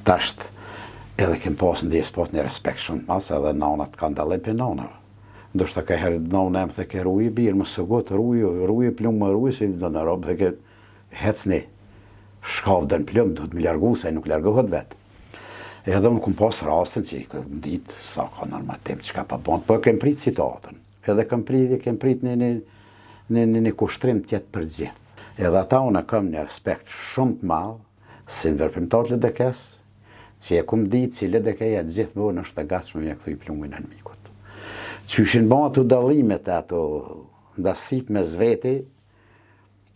Tasht, edhe kem pas në djesë pas një respekt shumë mas, edhe nanat kanë dalim për nanave. Ndoshta ka herë nanë em the ke rujë birë, më së gotë rujë plumë më rujë, si dhe në robë dhe ke hecni shkavdën plumë, do të më largu, se nuk largohet vetë. Edhe më kum pas rastin që i këm ditë, sa ka normativ, që ka pa bëndë, po kem prit citatën. Edhe kem prit një kushtrim tjetë për gjithë. Edhe ata unë kam një respekt shumë të madhë, si në vërprimtar LDK-s, që e kum ditë që LDK-ja gjithë vërë është të gatshme me këthuj plumën e në mikut. Që ishin ba ato dalimet e ato ndasit me zveti,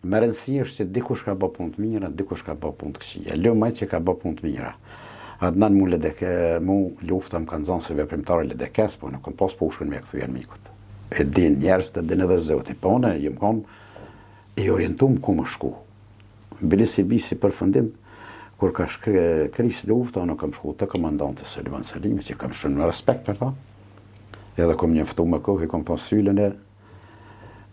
më rëndësi është që dikush ka bë punë të mira, dikush ka bë punë të këqija. Lëmaj që ka bë punë të mira. Adnan mu lufta më kanë zonë se veprimtare LDK-s, po në kom pas pushkën me këthuj e në mikut. E din njerës të din edhe zoti, po në jem kam i orientum ku më shku. Bilisi bisi përfundim, kur ka kris lufta, unë kam shku të komandante Seliman Selimi, që kam shumë në respekt për ta. Edhe kom njëftu me kohë, i kom thonë sylën e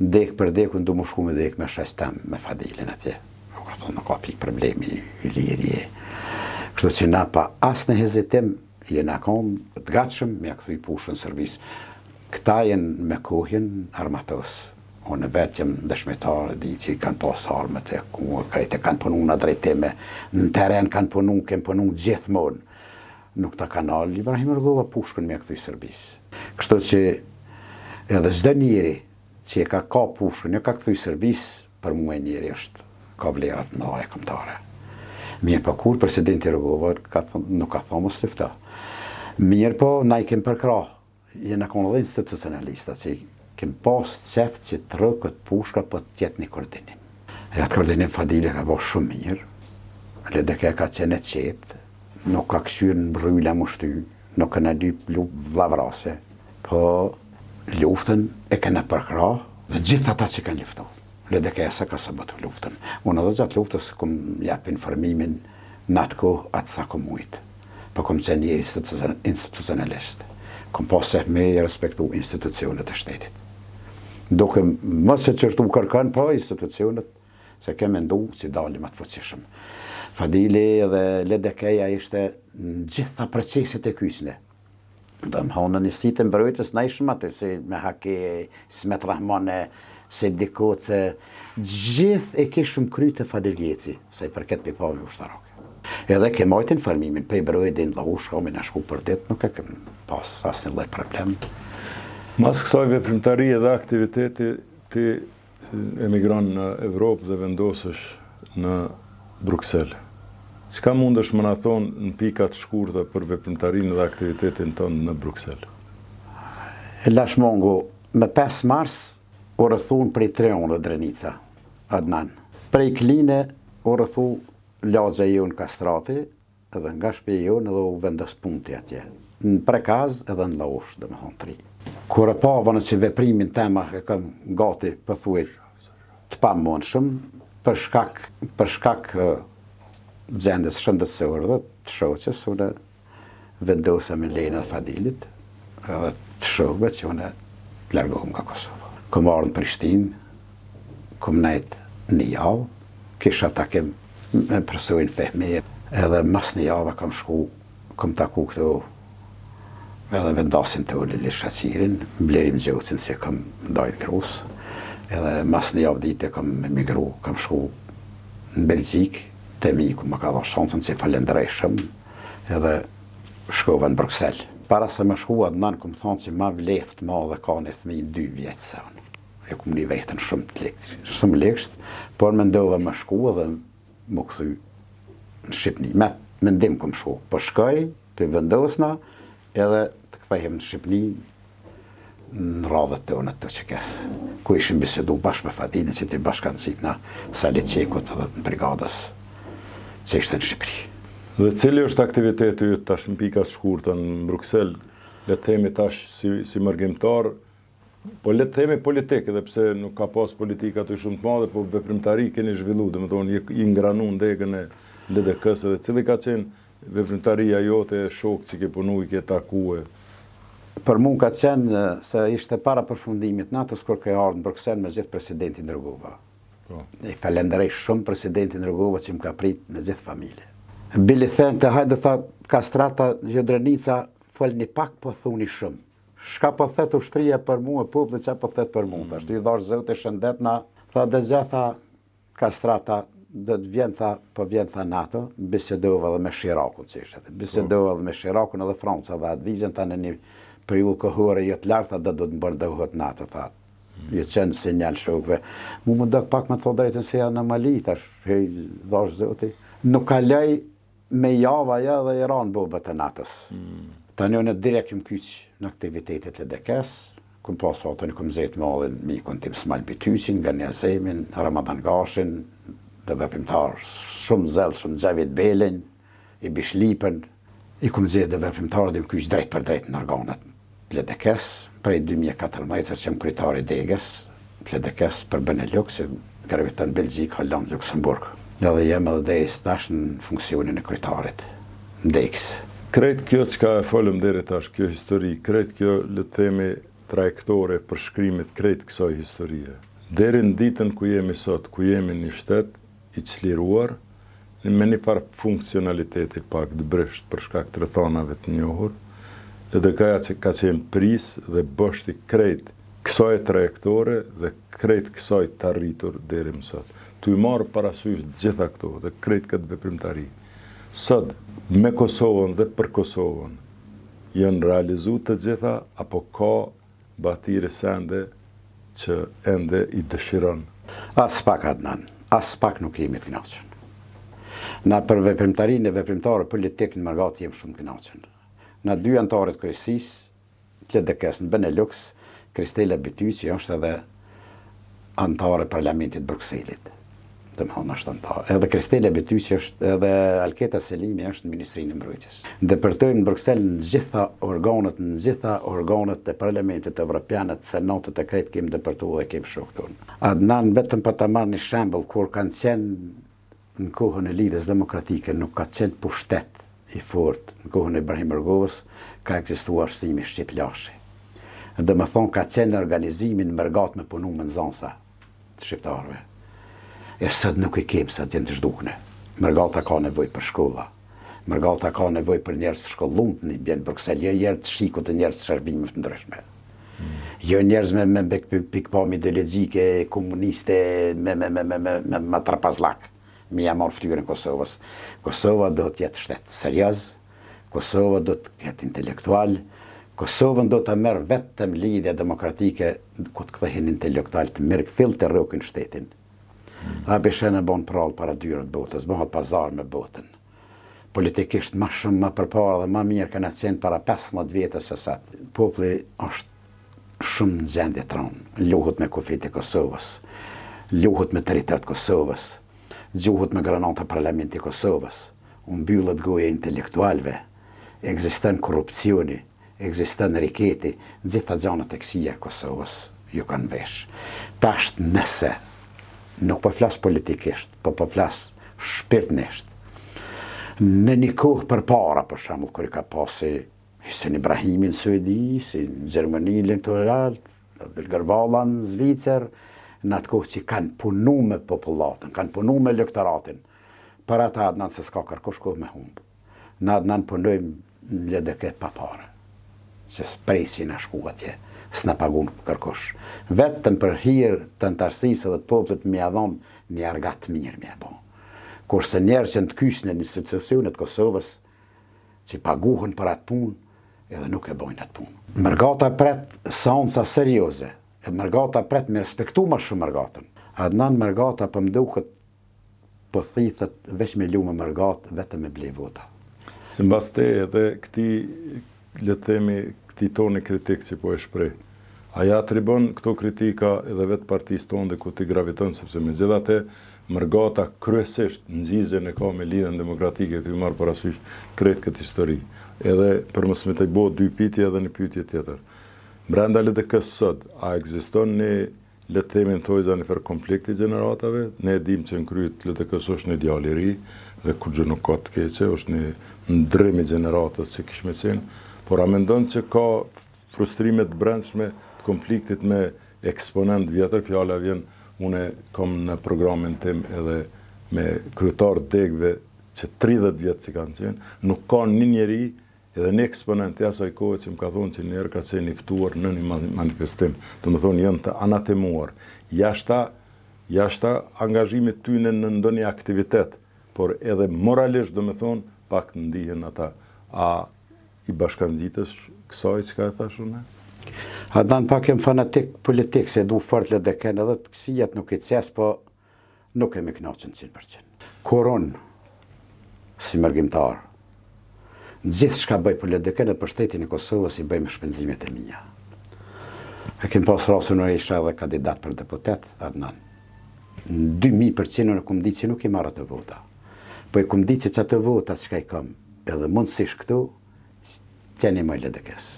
dek për deku, ndu më shku me dek me shestem, me Fadilin atje. Nuk ka thonë, nuk ka pik problemi, i lirje. Kështu që na pa asë në hezitim, jena kom të gatshëm, me këthu i pushën servis. Këta jenë me kohën armatos. Unë vetë jem dëshmitar, di që i kanë pas armët e krejt e kanë punu në drejtime, në teren kanë punu, kemë punu gjithmonë. Nuk ta kanal, Ibrahim Rugova pushkën me këtu i Serbis. Kështu që edhe çdo njeri që ka pushkën, ka këtu i Serbis, për mua njeri është ka vlerat në e kombëtare. Mirë po kur presidenti Rugova nuk ka thonë mos lufta. Mirë po na i kem përkrah, jena konë dhe institucionalista, që kem pas qeft që të rëkët pushka për të tjetë një koordinim. E atë koordinim Fadili ka bërë shumë mirë, LDK ka qenë e qetë, nuk ka këshyrë në bryla më shty, nuk ka në lyp vlavrase, po luftën e kena përkra dhe gjithë ata që kanë luftu. LDK-sa ka sabatu luftën. Unë edhe gjatë luftës kom jap informimin në atë kohë atë sa kom ujtë, po kom qenë njeri institucionalist. Kom pasë me respektu institucionet e shtetit. Duke më se qërtu kërkën, po institucionet, se kemë ndu që dalim atë fuqishëm. Fadili dhe LDK-ja ishte në gjitha proceset e kysne. Dhe më honë në sitë mbrojtës në ishëm atë, se me Hake, Smet Rahmane, se Dikoce, gjithë e kishëm krytë Fadil Geci, se i përket për pavë ushtarake. Edhe ke majtë informimin, për i brojtin dhe ushka, me në shku për ditë, nuk e kem pas asë një lloj problem. Mas kësaj veprimtari dhe aktiviteti, ti emigron në Evropë dhe vendosësh në Bruxelles. Çka mundesh më na thonë në pikat shkurta për veprimtarinë dhe aktivitetin tonë në Bruxelles? Lash mongu, me 5 mars, u rëthun prej 3 unë dhe Drenica, Adnan. Prej Kline, u rëthu lagja ju në Kastrati, edhe nga shpje ju në dhe u vendos punti atje. Në Prekaz edhe në Laush, dhe me thonë 3. Kur e pavën që veprimin tema e kam gati pëthuit të pamonshëm, për shkak gjendës shëndetësore dhe të shoqës, unë vendosa me lejnë dhe Fadilit, edhe të shokëve që unë të largohëm nga Kosovë. Kom arë në Prishtinë, kom nejtë një javë, kisha takim me personin Fehmi, Edhe mas një javë kam shku, kam taku këto edhe vendasin të Lili Shaqirin, Blerim Gjocin se kam ndajt grus, edhe mas një javë dite kam emigru, kam shku në Belgjik, të miku më ka dha shansën që falendrej shumë, edhe shkova në Bruxelles. Para se më shku Adnan, kom thonë që ma vleft ma dhe ka një thmi 2 vjetë se unë. E kom një vetën shumë lekshtë, por me ndove më shku edhe më këthy në Shqipni. Me mendim kom shku, po shkoj, për vendosna, edhe të këthejhem në Shqipni në radhët të unë të që kesë. Ku ishim bisedu bashkë me Fadinin, që ti bashkë kanë qitë në Salit Qekut edhe në brigadës që ishte në Shqipëri. Dhe cili është aktiviteti ju tash në pika shkurta në Bruxelles, le të themi tash si mërgjimtar, po le të themi politik, edhe pse nuk ka pas politika të shumë të madhe, po veprimtari keni zhvillu, dhe më tonë i ngranu në degën e LDK-s, dhe cili ka qenë veprimtaria jote, shok që ke punu, i ke takue? Për mu ka qenë se ishte para përfundimit natës, kur ka ardhur në Bruxelles me gjithë presidentin Rugova. I falenderoj shumë presidentin Rugova që më ka prit me gjithë familje. Bili thënë të hajde tha Kastrata, Gjodrenica, fol një pak po thuni shumë. Shka po thet ushtria për mu e populli që po thet për mu. Ashtu i dhash Zotë shëndetna, tha dëgja tha Kastrata, do të vjen tha, po vjen tha NATO, bisedova dhe me Shirakun që ishte. Bisedova dhe me Shirakun edhe Franca dhe atë vizën tha në një periudhë kohore jetë lartë, do të mbërdohet NATO, tha. Jetë qenë sinjal shokve. Mu më dëk pak me të drejtën se janë në Mali, tash, hej, dhash Zotë. Nuk kaloj me java ja dhe Iran bobët e natës. Tani unë direkt jam kyç në aktivitetet e LDK-s, kom pas fatën kom zetë madhin mikun tim Smal Bityqin, Ganjazemin, Ramadan Gashin, dhe veprimtar shumë zellshëm Xhavid Belin, i Bishlipën, i kom zetë dhe veprimtarët im kyç drejt për drejt në organet LDK-s, prej 2014 që jam kryetar i degës, LDK-s për Benelux, graviton Belgjik, Holland, Luxemburg. Edhe jem edhe deri tash në funksionin e kryetarit, në degës. Krejt kjo që ka e folëm deri tash, kjo histori, krejt kjo le të themi trajektore për shkrimit krejt kësaj historie. Deri në ditën ku jemi sot, ku jemi një shtet i çliruar, me një farë funksionaliteti pak dëbrisht për shkak të rrethanave të njohur, LDK-ja që ka qenë pris dhe bështi krejt kësaj trajektore dhe krejt kësaj të arritur deri më sot. Tu i marë parasysh gjitha këto dhe krejt këtë veprimtari. Sot, me Kosovën dhe për Kosovën, janë realizu të gjitha, apo ka batire sende që ende i dëshiron? As pak Adnan, as pak nuk jemi të kënaqur. Na për veprimtarinë e veprimtarë politik në Margat jemi shumë të kënaqur. Na 2 anëtarët kryesisë të LDK-s në Benelux, Kristela Bityqi është edhe anëtare parlamentit Bruxellit. Edhe Kristela Bityqi është, edhe Alketa Selimi është në Ministrinë e Mbrojtjes. Depërtojmë në Bruxelles në gjitha organet e Parlamentit Evropian, të Senatit e krejt kemi depërtuar dhe kemi shok tonë. Adnan vetëm për të marrë një shembull, kur kanë qenë në kohën e lidhjes demokratike, nuk ka qenë pushtet i fortë. Në kohën e Ibrahim Rgovës ka ekzistuar shtimi shqiplashi. Dhe më thonë ka qenë organizimin mërgat me punu me nxënësa të shqiptarëve. E sot nuk i kemë, sot jenë të zhdukne. Mërgata ka nevoj për shkolla. Mërgata ka nevoj për njerës të shkollum të një bjenë Bruxelles, jo njerës të shikut të njerës të shërbimit të ndryshme. Jo njerës me pikpam ideologjike, komuniste, me trapazlak. Mi jam marrë ftyrën Kosovës. Kosova do të jetë shtetë serioz, Kosova do të jetë intelektual, Kosovën do të merë vetëm lidhje demokratike, ku të kthehin intelektual të mirë këfill të rrokin shtetin. A beshen e bon prallë para dyrët botës, bëhat pazar me botën. Politikisht ma shumë ma përpara dhe ma mirë këna qenë para 15 vjetës se sa. Populli është shumë në gjendje tronë. Luhet me kufit e Kosovës, luhet me territoriet Kosovës, gjuhet me granata parlamenti Kosovës, mbyllët goja intelektualve, ekziston korrupsioni, ekziston riketi, gjitha gjanat e kësija Kosovës ju kanë vesh. Tash nëse nuk po flas politikisht, po flas shpirtnisht. Në një kohë përpara, për shembull, kur i ka pasi Hysén Ibrahimin në Suedi, si në Gjermani elektoral, Belgarvalla në Zvicër, në atë kohë që kanë punu me popullatën, kanë punu me elektoratin, Për ata Adnan se s'ka kërkush kohë me humbë. Në Adnan punojmë në LDK pa pare. Se s'presi në shku atje, s'na pagun kërkush. Vetëm për hirë të antarësisë dhe të popullit mi adhon një argat mirë mi e bon. Kurse njerë që në të kysin e një institucionet Kosovës, që paguhen për atë punë, edhe nuk e bojnë atë punë. Mërgata pret seanca serioze, e mërgata pret me respektu më shumë mërgatën. Adnan mërgata për mduket po thithet veç me lume mërgatë vetëm me blej vota. Si mbas te edhe këti, le të themi, këti toni kritik që po e shprej, a ja atribon këto kritika edhe vetë partisë tonë dhe ku ti graviton, sepse me gjithate mërgata kryesisht në nxizjen e ka me lidhjen demokratike të marrë parasysh kretë këtë histori. Edhe për mos me të bo dy pyetje edhe një pyetje tjetër. Brenda LDK-s sot, a ekziston një, le të themi në thojza në fer konflikti gjeneratave? Ne e dim që në kryet LDK-s është një djalë i ri dhe kur gjë nuk ka të keqe, është një ndrimi gjeneratës që kishme qenë, por a mendon që ka frustrimet brendshme të konfliktit me eksponent vjetër, fjala vjen, une kom në programin tim edhe me kryetar degve që 30 vjetë që kanë qenë, nuk ka një njeri edhe një eksponent e asaj kohë që më ka thonë që njerë ka qenë iftuar në një manifestim, të më thonë jënë të anatemuar, jashta angazhimit tyne në ndonjë aktivitet, por edhe moralisht do më thonë pak të ndihen ata. A i bashkangjitës kësaj që ka e thashune? Adnan pak jem fanatik politik, se du fort LDK edhe të kësijat nuk i ces, po nuk e me knaqën 100%. Koron, si mërgjimtar, gjithë shka bëj për LDK dhe për shtetin e Kosovës i bëj me shpenzimet e mija. E kem pas rasën në isha edhe kandidat për deputet, Adnan. 2000% në kum ditë që nuk i marrë të vota. Po i kum ditë që atë vota që ka i kam, edhe mundësish këtu, tjeni më LDK-s.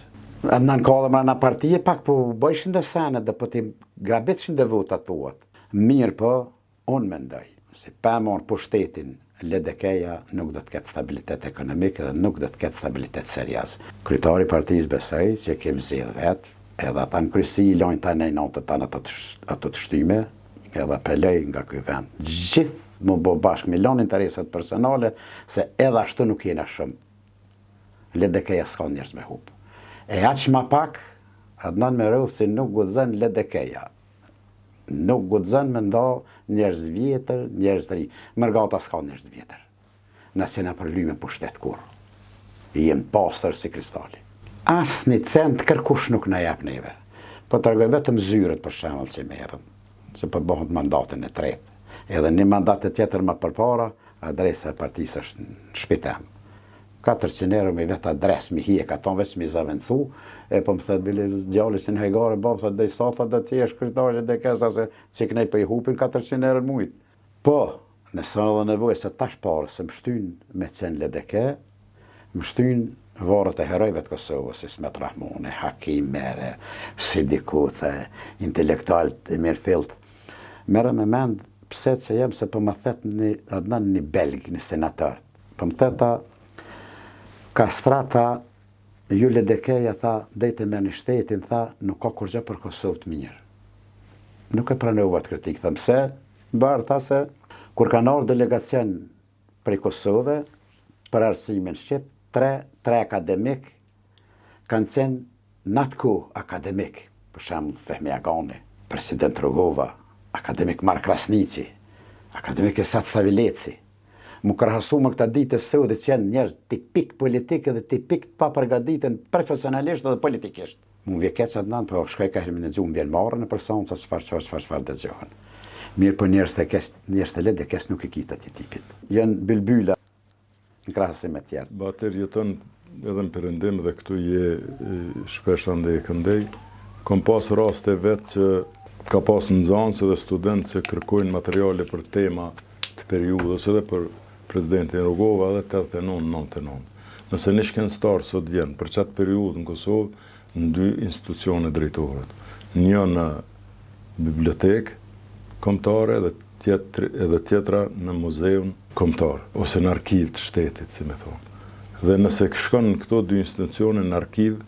Adnan ka dhe mërë në partije, pak po bëjshin dhe senet dhe po ti grabitshin dhe votat tuat. Mirë po, unë mendoj, se pa morë po shtetin, LDK-ja nuk do të ketë stabilitet ekonomik dhe nuk do të ketë stabilitet serias. Kryetari partijës besoj që kemë zidhë vetë, edhe ata në kryesi i lojnë ta nejnot të tanë ato të shtyme, edhe apeloj nga këj vend. Gjithë më bo bashkë me lonë interesat personale, se edhe ashtu nuk jena shumë. LDK-ja s'ka njerëz me hupë. E aq ma pak, Adnan me rëvë se nuk gudzën LDK-ja. Nuk gudzën me nda njerëz vjetër, njerëz të ri. Mërgata s'ka njerëz vjetër. Nëse në përlyme për shtet kur. I jem pasër si kristali. As një cent kërkush nuk në jep neve. Po të rgoj vetëm zyrët për shemëll që merën. Se për bëhët mandatin e tretë. Edhe një mandat e tjetër më përpara, adresa e partisë është në shpitem. 400 euro me vetë adres, mi hije ka tonë veç mi zavendësu, e po më thëtë bili djalli që në hejgare, babë, thëtë dhe i sa, thëtë dhe ti e shkrytari dhe kesa se që kënej për i hupin 400 euro në mujtë. Po, nësë në dhe nevoj se tash parë, se më shtyn me qenë LDK, më shtyn varët e herojve të Kosovës, si Smet Rahmone, Hakim Mere, Sidikuce, intelektualt e Mirfilt. Mere me mend, pse që jem se për më thëtë Adnan një belg, një senator. Për më thëta, kastrata, ju LDK-ja tha, dejte me një shtetin, tha, nuk ka kur gjë për Kosovë të mirë. Nuk e pranova të kritik, thëmë se, barë tha se, kur kanë orë delegacion prej Kosove, për arsimin Shqip, tre akademik, kanë qenë natku akademik, për shemë Fehmi Agani, president Rogova, akademik Mark Krasnici, akademik Esat Savileci, mu krahasu më këta ditë e sëudit që janë njerëz tipik politikë dhe tipik pa përgatitën profesionalisht dhe politikisht. Mu vje keq Adnan, po shkoj ka herë në gjumë, më vjen marrë në person, sa çfarë dëgjohen. Mirë po njerëz të LDK-s nuk i kita ti tipit. Janë bylbyla në krahasim me tjerë. Bater jeton edhe në Perëndim dhe këtu je shpesh ande e këndej. Kom pas raste vetë që ka pas nxënës dhe studentë që kërkojnë materiale për tema të periudhës edhe për presidentin Rogova dhe 89-99. Nëse një shkencëtar sot vjen për qatë periudhë në Kosovë në 2 institucione drejtorët. Një në bibliotekë kombëtare edhe tjetra në muzeun kombëtar, ose në arkiv të shtetit, si me thonë. Dhe nëse shkon në këto 2 institucione në arkiv,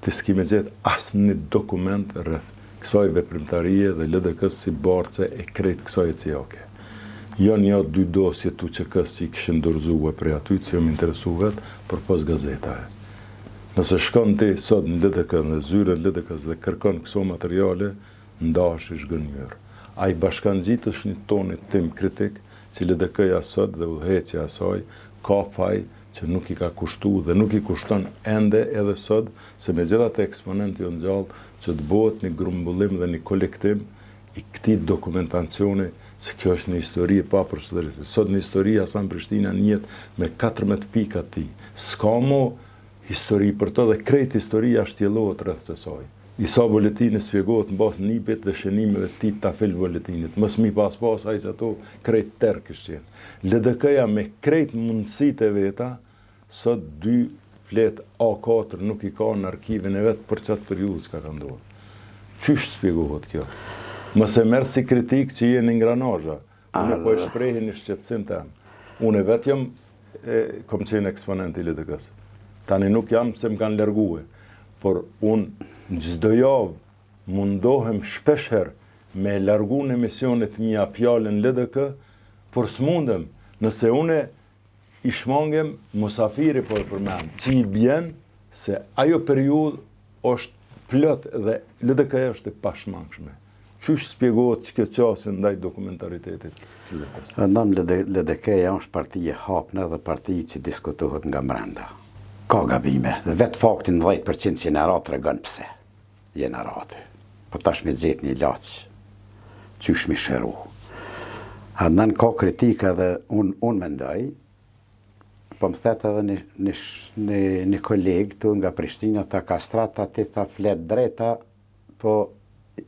të s'ki me gjetë asë një dokument rreth kësaj veprimtarie dhe LDK-s si barce e krejt kësaj e cijake. Janë ja 2 dosje të UÇK-s që i kishin dorëzuar prej aty, që jam interesu vetë, për pas gazeta. Nëse shkon ti sot në LDK dhe zyre në LDK-s dhe kërkon këso materiale, ndash i shgënjur. A i bashkangjitësh një tonit tim kritik, që LDK-ja sot dhe udhëheqja asaj, ka faj që nuk i ka kushtu dhe nuk i kushton ende edhe sot, se me gjitha të eksponenti janë gjallë që të bëhet një grumbullim dhe një kolektim i këtij dokumentacioni, se kjo është një histori e papërshtatshme. Sot në histori Hasan Prishtina njihet me 14 pika të tij. S'ka mo histori për to dhe krejt historia shtjellohet rreth të saj. I sa buletini sfjegohet në bazë nipit dhe shënimeve të tij tafel buletinit. Mos mi pas ai që ato krejt tërë kështjen. LDK-ja me krejt mundësitë e veta, sot 2 flet A4 nuk i ka në arkivin e vetë për qatë periudhë që ka ndodhur. Qysh sfjegohet kjo? Mëse merë si kritik që jeni ngranazha. Unë po e shprehi një shqetësim të em. Unë e vetë jam kom qenë eksponent i LDK-s. Tani nuk jam se më kanë largue. Por unë në çdo javë mundohem shpeshher me largu në emisionet mia fjalën LDK, por s'mundem. Nëse une i shmangem musafiri po e përmend, që i bjen se ajo periudhë është plot dhe LDK-ja është e pashmangshme. Qysh spjegohet që kjo qasë ndaj dokumentaritetit? LDK-ja është parti e hapëna dhe parti që diskutohet nga brenda. Ka gabime, dhe vetë faktin 10% që jena ra të regon pse jena rate. Po tash me dzet një laqë, qysh mi shëru. Adnan ka kritika dhe unë mendoj, po më thet edhe një kolegë tu nga Prishtina ta kastrata ti tha flet drejta, po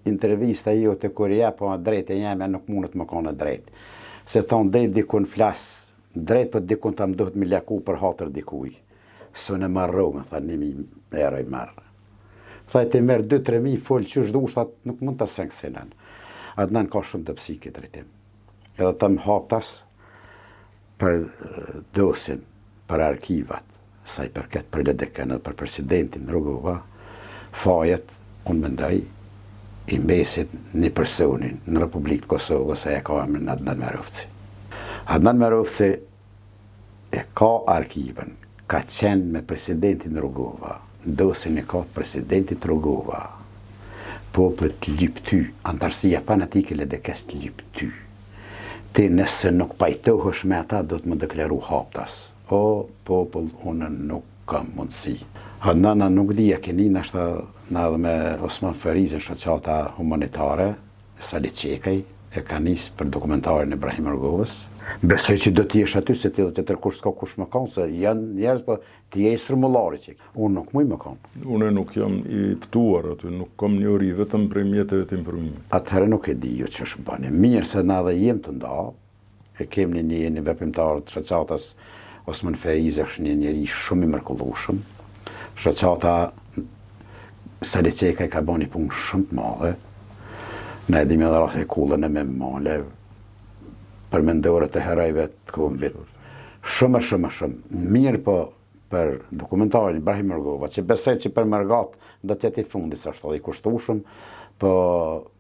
intervista jo të Korea, po drejt e jeme nuk mundet më kone drejt. Se thonë drejt dikun flas, drejt për dikun ta më duhet me laku për hatër dikuj. Së në marrë më tha 1.000 euro i marrë. Tha ti merë 2-3.000 folë që shdu shtat nuk mund të sanksinan. Adnan ka shumë të psike drejtim. Edhe të më haptas për dosin, për arkivat, sa i përket për LDK-n edhe për presidentin Rugova, fajet, unë mendoj, i mbesit një personin në Republikë të Kosovës e ka emrin Adnan Merovci. Adnan Merovci e ka arkiven, ka qenë me presidentin Rugova, dosin e ka të presidentit Rugova, popullet lypty, antarësia fanatike LDK-s të lypty. Ti nëse nuk pajtohesh me ata, do të më deklaru haptas. O, popull, unë nuk kam mundësi. Adnana nuk di, e keni nashta na edhe me Osman Ferizin, shoqata humanitare, Sali Qekaj, e ka nisë për dokumentarin e Ibrahim Rgovës. Besoj që do t'jesh aty, se ti do të tërkush s'ka kush më kanë, se janë njerëz, po ti je strumullari që. Unë nuk muj më kanë. Unë nuk jam i ftuar aty, nuk kam një ori, vetëm prej mjeteve të informimit. Atëherë nuk e di ju që është bëni. Mirë se na dhe jem të nda, e kemi një veprimtar të shoqatas Osman Feriz është një njeri shumë i mrekullueshëm. Shoqata Sali Qekaj ka bënë një punë shumë të madhe. Ne edhim edhe rreth e kullën e me male, për mendore të herojve të kombit. Shumë. Mirë po për dokumentarin Ibrahim Rgova, që besoj që për Mërgat do të jetë i fundit, sa është edhe i kushtueshëm, po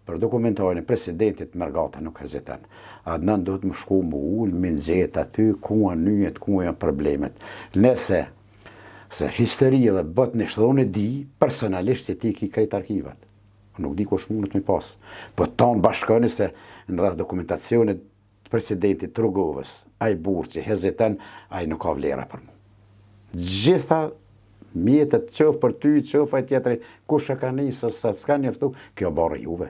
për dokumentarin e presidentit Mërgata nuk heziton. Adnan do të më shku më ullë, më nxehet aty, ku janë nyjet, ku janë problemet. Nëse se histeria dhe botnisht dhe unë e di personalisht që ti ki krejt arkivat. Nuk di kush mundet me pas. Po tonë bashkoni se në rreth dokumentacionit të presidentit Rgovës, ai burr që heziton, ai nuk ka vlera për mu. Gjitha mjetet, qofë për ty, qofë ai tjetëri, kush e ka nisë, sa s'ka njoftu, kjo barë juve.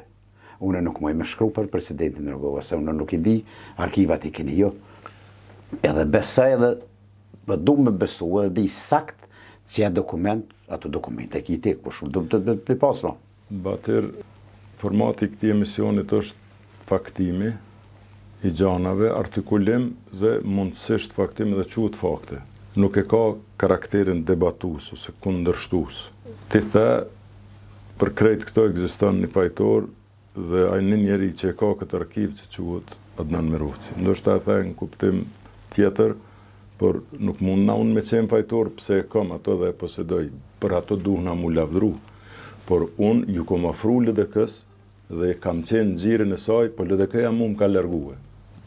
Unë nuk muj me shkru për presidentin Rgovës, se unë nuk i di, arkivat i keni jo. Edhe besaj edhe, du me besu, edhe di sakt, që ja dokument, ato dokument e ki ti, kush, du të pasma. Batir, formati këtij emisionit është faktimi i gjanave, artikulim dhe mundësisht faktimi dhe quhet fakte. Nuk e ka karakterin debatus ose kundërshtues. Ti the, për krejt këto ekziston një pajtor dhe ai një njeri që e ka këtë arkiv që quhet Adnan Merovci. Ndoshta e the në kuptim tjetër, por nuk mund na unë me qenë pajtor pse e kam ato dhe e posedoj. Për ato duhna mu lavdru. Por unë ju kom ofru LDK-s dhe kam qenë në xhirin e saj, por LDK-ja mu më ka largue.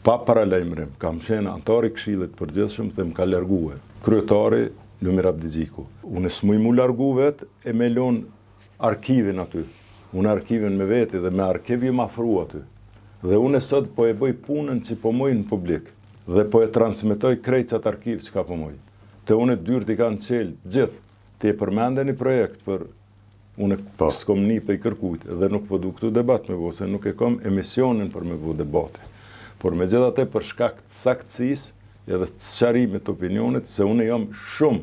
Pa paralajmërim, kam qenë antari Këshillit Përgjithshëm dhe më ka largue kryetari Lumir Abdigjiku. Unë s'muj mu largu vetë e me lon arkivin aty. Unë arkivin me veti dhe me arkivi më afru aty. Dhe unë sot po e bëj punën që po moj në publik dhe po e transmitoj krejt qatë arkiv që ka po moj. Te unë dyrt i kanë qelë gjithë, ti e përmende një projekt për unë s'kom një për i kërkujt dhe nuk po du këtu debat me vo, se nuk e kom emisionin për me vo debate. Por me gjithate për shkak të saktësis edhe të sqarimit të opinionit, se unë jam shumë,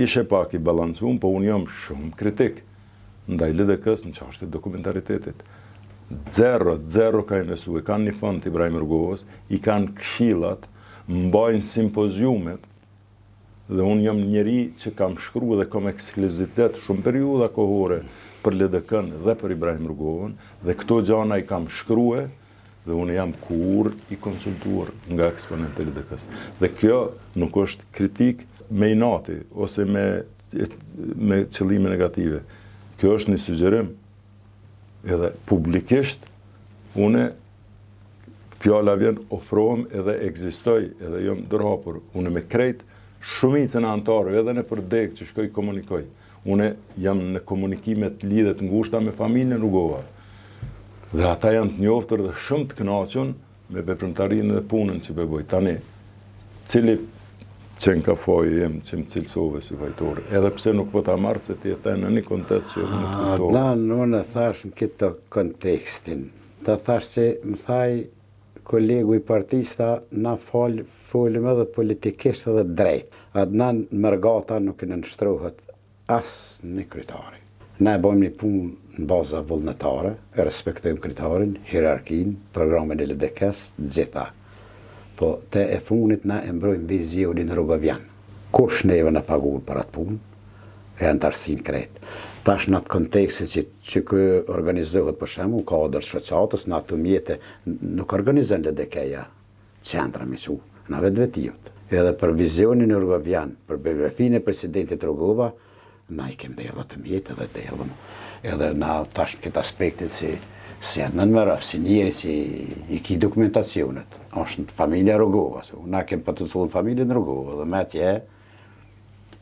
ishe pak i balancum, po unë jam shumë kritik ndaj LDK-s në çështjen e dokumentaritetit. Zero ka investu, e kanë një fond të Ibrahim Rrugovës, i kanë këshillat, mbajnë simpoziumet, dhe unë jam njeri që kam shkru dhe kam ekskluzivitet shumë periudha kohore për LDK-n dhe për Ibrahim Rrugovën, dhe këto gjana i kam shkrue, dhe unë jam kur i konsultuar nga eksponent të LDK-s. Dhe kjo nuk është kritik me inati, ose me qëllime negative. Kjo është një sugjerim, edhe publikisht, une fjala vjen ofrohem edhe ekzistoj, edhe jam dërhapur. Une me krejt shumicën e antarëve, edhe në përdek që shkoj komunikoj. Une jam në komunikimet lidhet ngushta me familjen Rrugova. Dhe ata janë të njoftër dhe shumë të kënaqur me veprimtarinë dhe punën që bëj. Tani, cili qenë ka fojë jem që më cilësove si vajtor, edhe pse nuk po ta marrë se ti jetaj në një kontekst që nuk kuptove. Unë thash në këtë kontekstin, ta thash se më thaj kolegu i partista na folim edhe politikisht edhe drejt. Adnan Mërgata nuk në nështrohet as një kryetari. Ne bëjmë një punë në baza vullnetare, e respektojmë kryetarin, hierarkin, programin e LDK-s, gjitha. Po te e funit na e mbrojmë vizionin rrugovian. Kush neve në paguar për atë punë, e antarësin krejt. Tash në atë kontekstit që kë organizohet për shembull kadër shoqatës, në ato mjete nuk organizon LDK-ja qendra me çu, na vetvetiut. Edhe për vizionin e rrugovian, për biografin e presidentit Rrugova, na i kem derdha të mjetë edhe derdhëm. Edhe na tash në këtë aspektin si Adnan Mëraf, si njeri që i ki dokumentacionet, është në familja Rrugova. Na kem për të cullë familjen Rrugova, dhe me tje,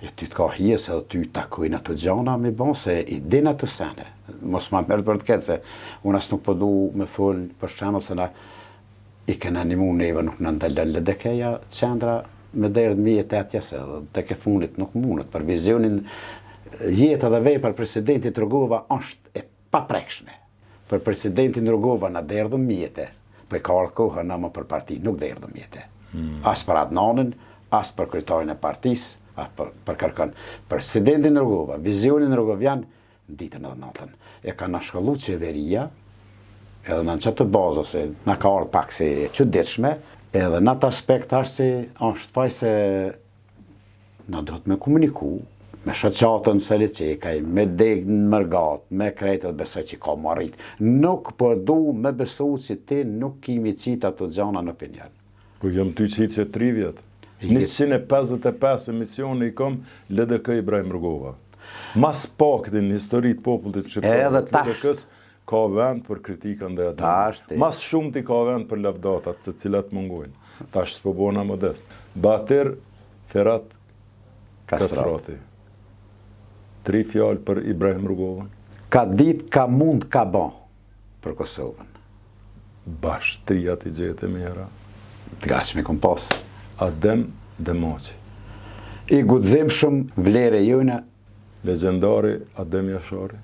e ty të ka hies edhe ty takojnë ato gjana me bon, se i din ato sene. Mos ma mërë për të ketë, se unë asë nuk përdu me folë për shembull se na i kena një mund neve nuk në ndalën LDK-ja qendra me derdhë mjetë atje se edhe të ke funit nuk mundet. Për vizionin jeta dhe vej për presidentit Rrugova është e paprekshme. Për presidentin Rrugova në derdhëm mjetë, për ka ardhë kohë në më për parti nuk derdhëm mjetë. As për Adnanin, as për kryetarin e partisë, për kërkën. Presidentin Rrugova, vizionin rrugovian, ditën edhe natën. E ka në shkollu qeveria, edhe në qëtë bazë, se në ka ardhë pak se e qëditshme, edhe në atë aspekt është faj se në do të me komuniku, me shoqatën së liçekaj, me degën Mërgat, me krejtë dhe besoj që ka marrit. Nuk po du me besu që ti nuk kimi qitë ato gjana në opinion. Po jam ty qitë që 3 vjetë. 155 emisione i kom LDK Ibrahim Rrugova. Mas paktin historitë popullit shqiptar të LDK-s ka vend për kritikën dhe atë. Mas shumë ti ka vend për lavdatat të cilat mungojnë. Tash s'po bona modest. Batir Ferhat Kastrati. 3 fjalë për Ibrahim Rrugovën. Ka dit, ka mund, ka bon për Kosovën. Bash 3 ati gjete me hera. Të gaqë me kompas. Adem Demoqi. I gudzim shumë vlere jone. Legendari Adem Jashari.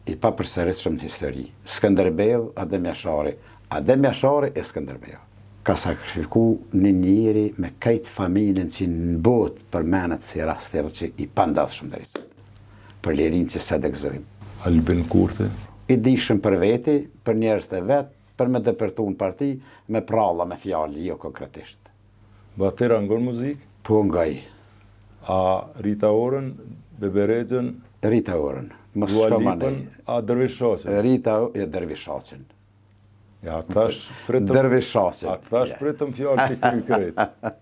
I pa përsëritshëm në histori. Skënderbeu, Adem Jashari. Adem Jashari e Skënderbeu. Ka sakrifiku një njeri me kajtë familjen që në botë për menet si rastër që i pandath shumë dërrisë. Për lirin që se dëgzojmë. Albin Kurti. I dishëm për veti, për njerës të vetë, për me dëpërtu në parti, me pralla, me fjallë, jo konkretisht. Batira ngon muzikë? Po nga i. A Rita Orën, Beberegjën? Rita Orën. Dua Lipën, a Dervishaqin? Rita, jo Dervishaqin. Ja, tash pritëm... Dervishaqin. A tash pritëm fjallë që kry krejtë.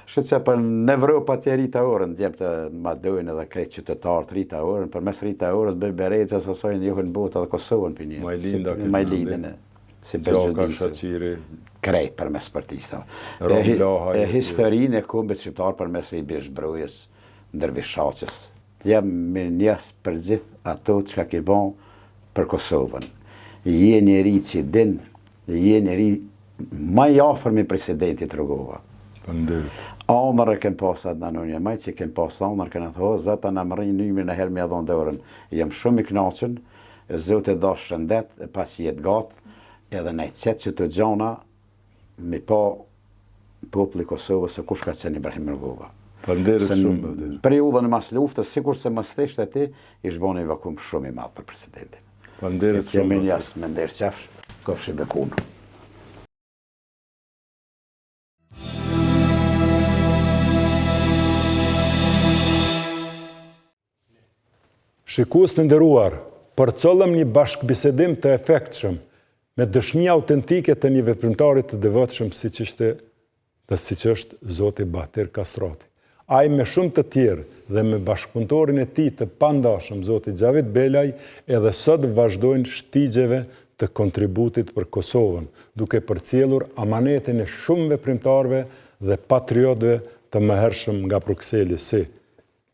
Shqe që për në Evropa tje Rita Orën, djemë të madojnë edhe krejtë qytetarët Rita Orën, për mes Rita Orës Beberegjës asojnë johën botë edhe Kosovën për një. Majlinda. Majlindën. si Gjoka Belgjudisë, Shaqiri, krejt për mes partistave. Rom Lahaj, Historinë e kombit shqiptar për mes i Bishbrujës, Ndërvishaqës. Jam me njës për gjithë ato që ka ki bon për Kosovën. Je njeri që din, je njeri ma i afër me presidentit Rugova. Faleminderit. Anër e kem pas Adnan Maj që kem pas anër këna thohë, zata në më rinjë njëmi në herë me adhon dorën. Jam shumë i knaqën, zote da shëndet, e pas që jetë gatë, edhe në i qetë që të gjona, me pa populli Kosovës se kush ka qenë Ibrahim Rugova. Faleminderit shumë. Periudhën e mas luftës, sikur se më steshtë e ti, ishtë boni vakum shumë i madhë për presidentin. Faleminderit shumë. Kemi njës me ndërë qafsh, kofshi bekunë. Shikues të nderuar, përcollëm një bashkëbisedim të efektshëm me dëshmi autentike të një veprimtarit të devotshëm siç është Zoti Batir Kastrati. Ai me shumë të tjerë dhe me bashkëpunëtorin e tij të pandashëm Zoti Xhavet Belaj edhe sot vazhdojnë shtigjeve të kontributit për Kosovën, duke përcjellur amanetin e shumë veprimtarëve dhe patriotëve të mëhershëm nga Brukseli si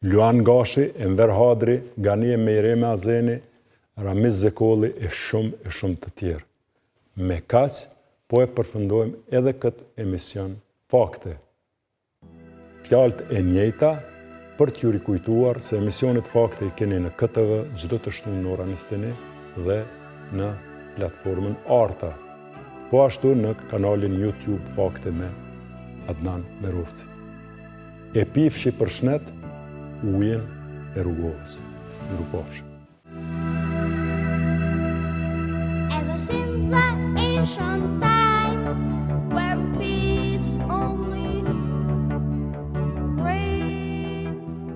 Luan Gashi, Enver Hadri, Ganie Mejreme Azeni, Ramiz Zekolli e shumë të tjerë. Me kaq, po e përfundojmë edhe këtë emision Fakte. Fjalët e njëjta për t'ju rikujtuar se emisionet Fakte i keni në KTV çdo të shtunë në orën 21 dhe në platformën Arta, po ashtu në kanalin YouTube Fakte me Adnan Merovci. E pifshi për shnet ujin e Rugovës. Mirupafshim. Ever since the ancient time, when peace only reigned.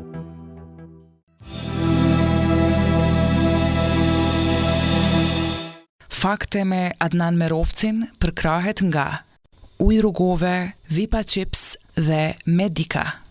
Fakte me Adnan Merovcin përkrahet nga Ujë Rrugove, Vipa Chips dhe Medika.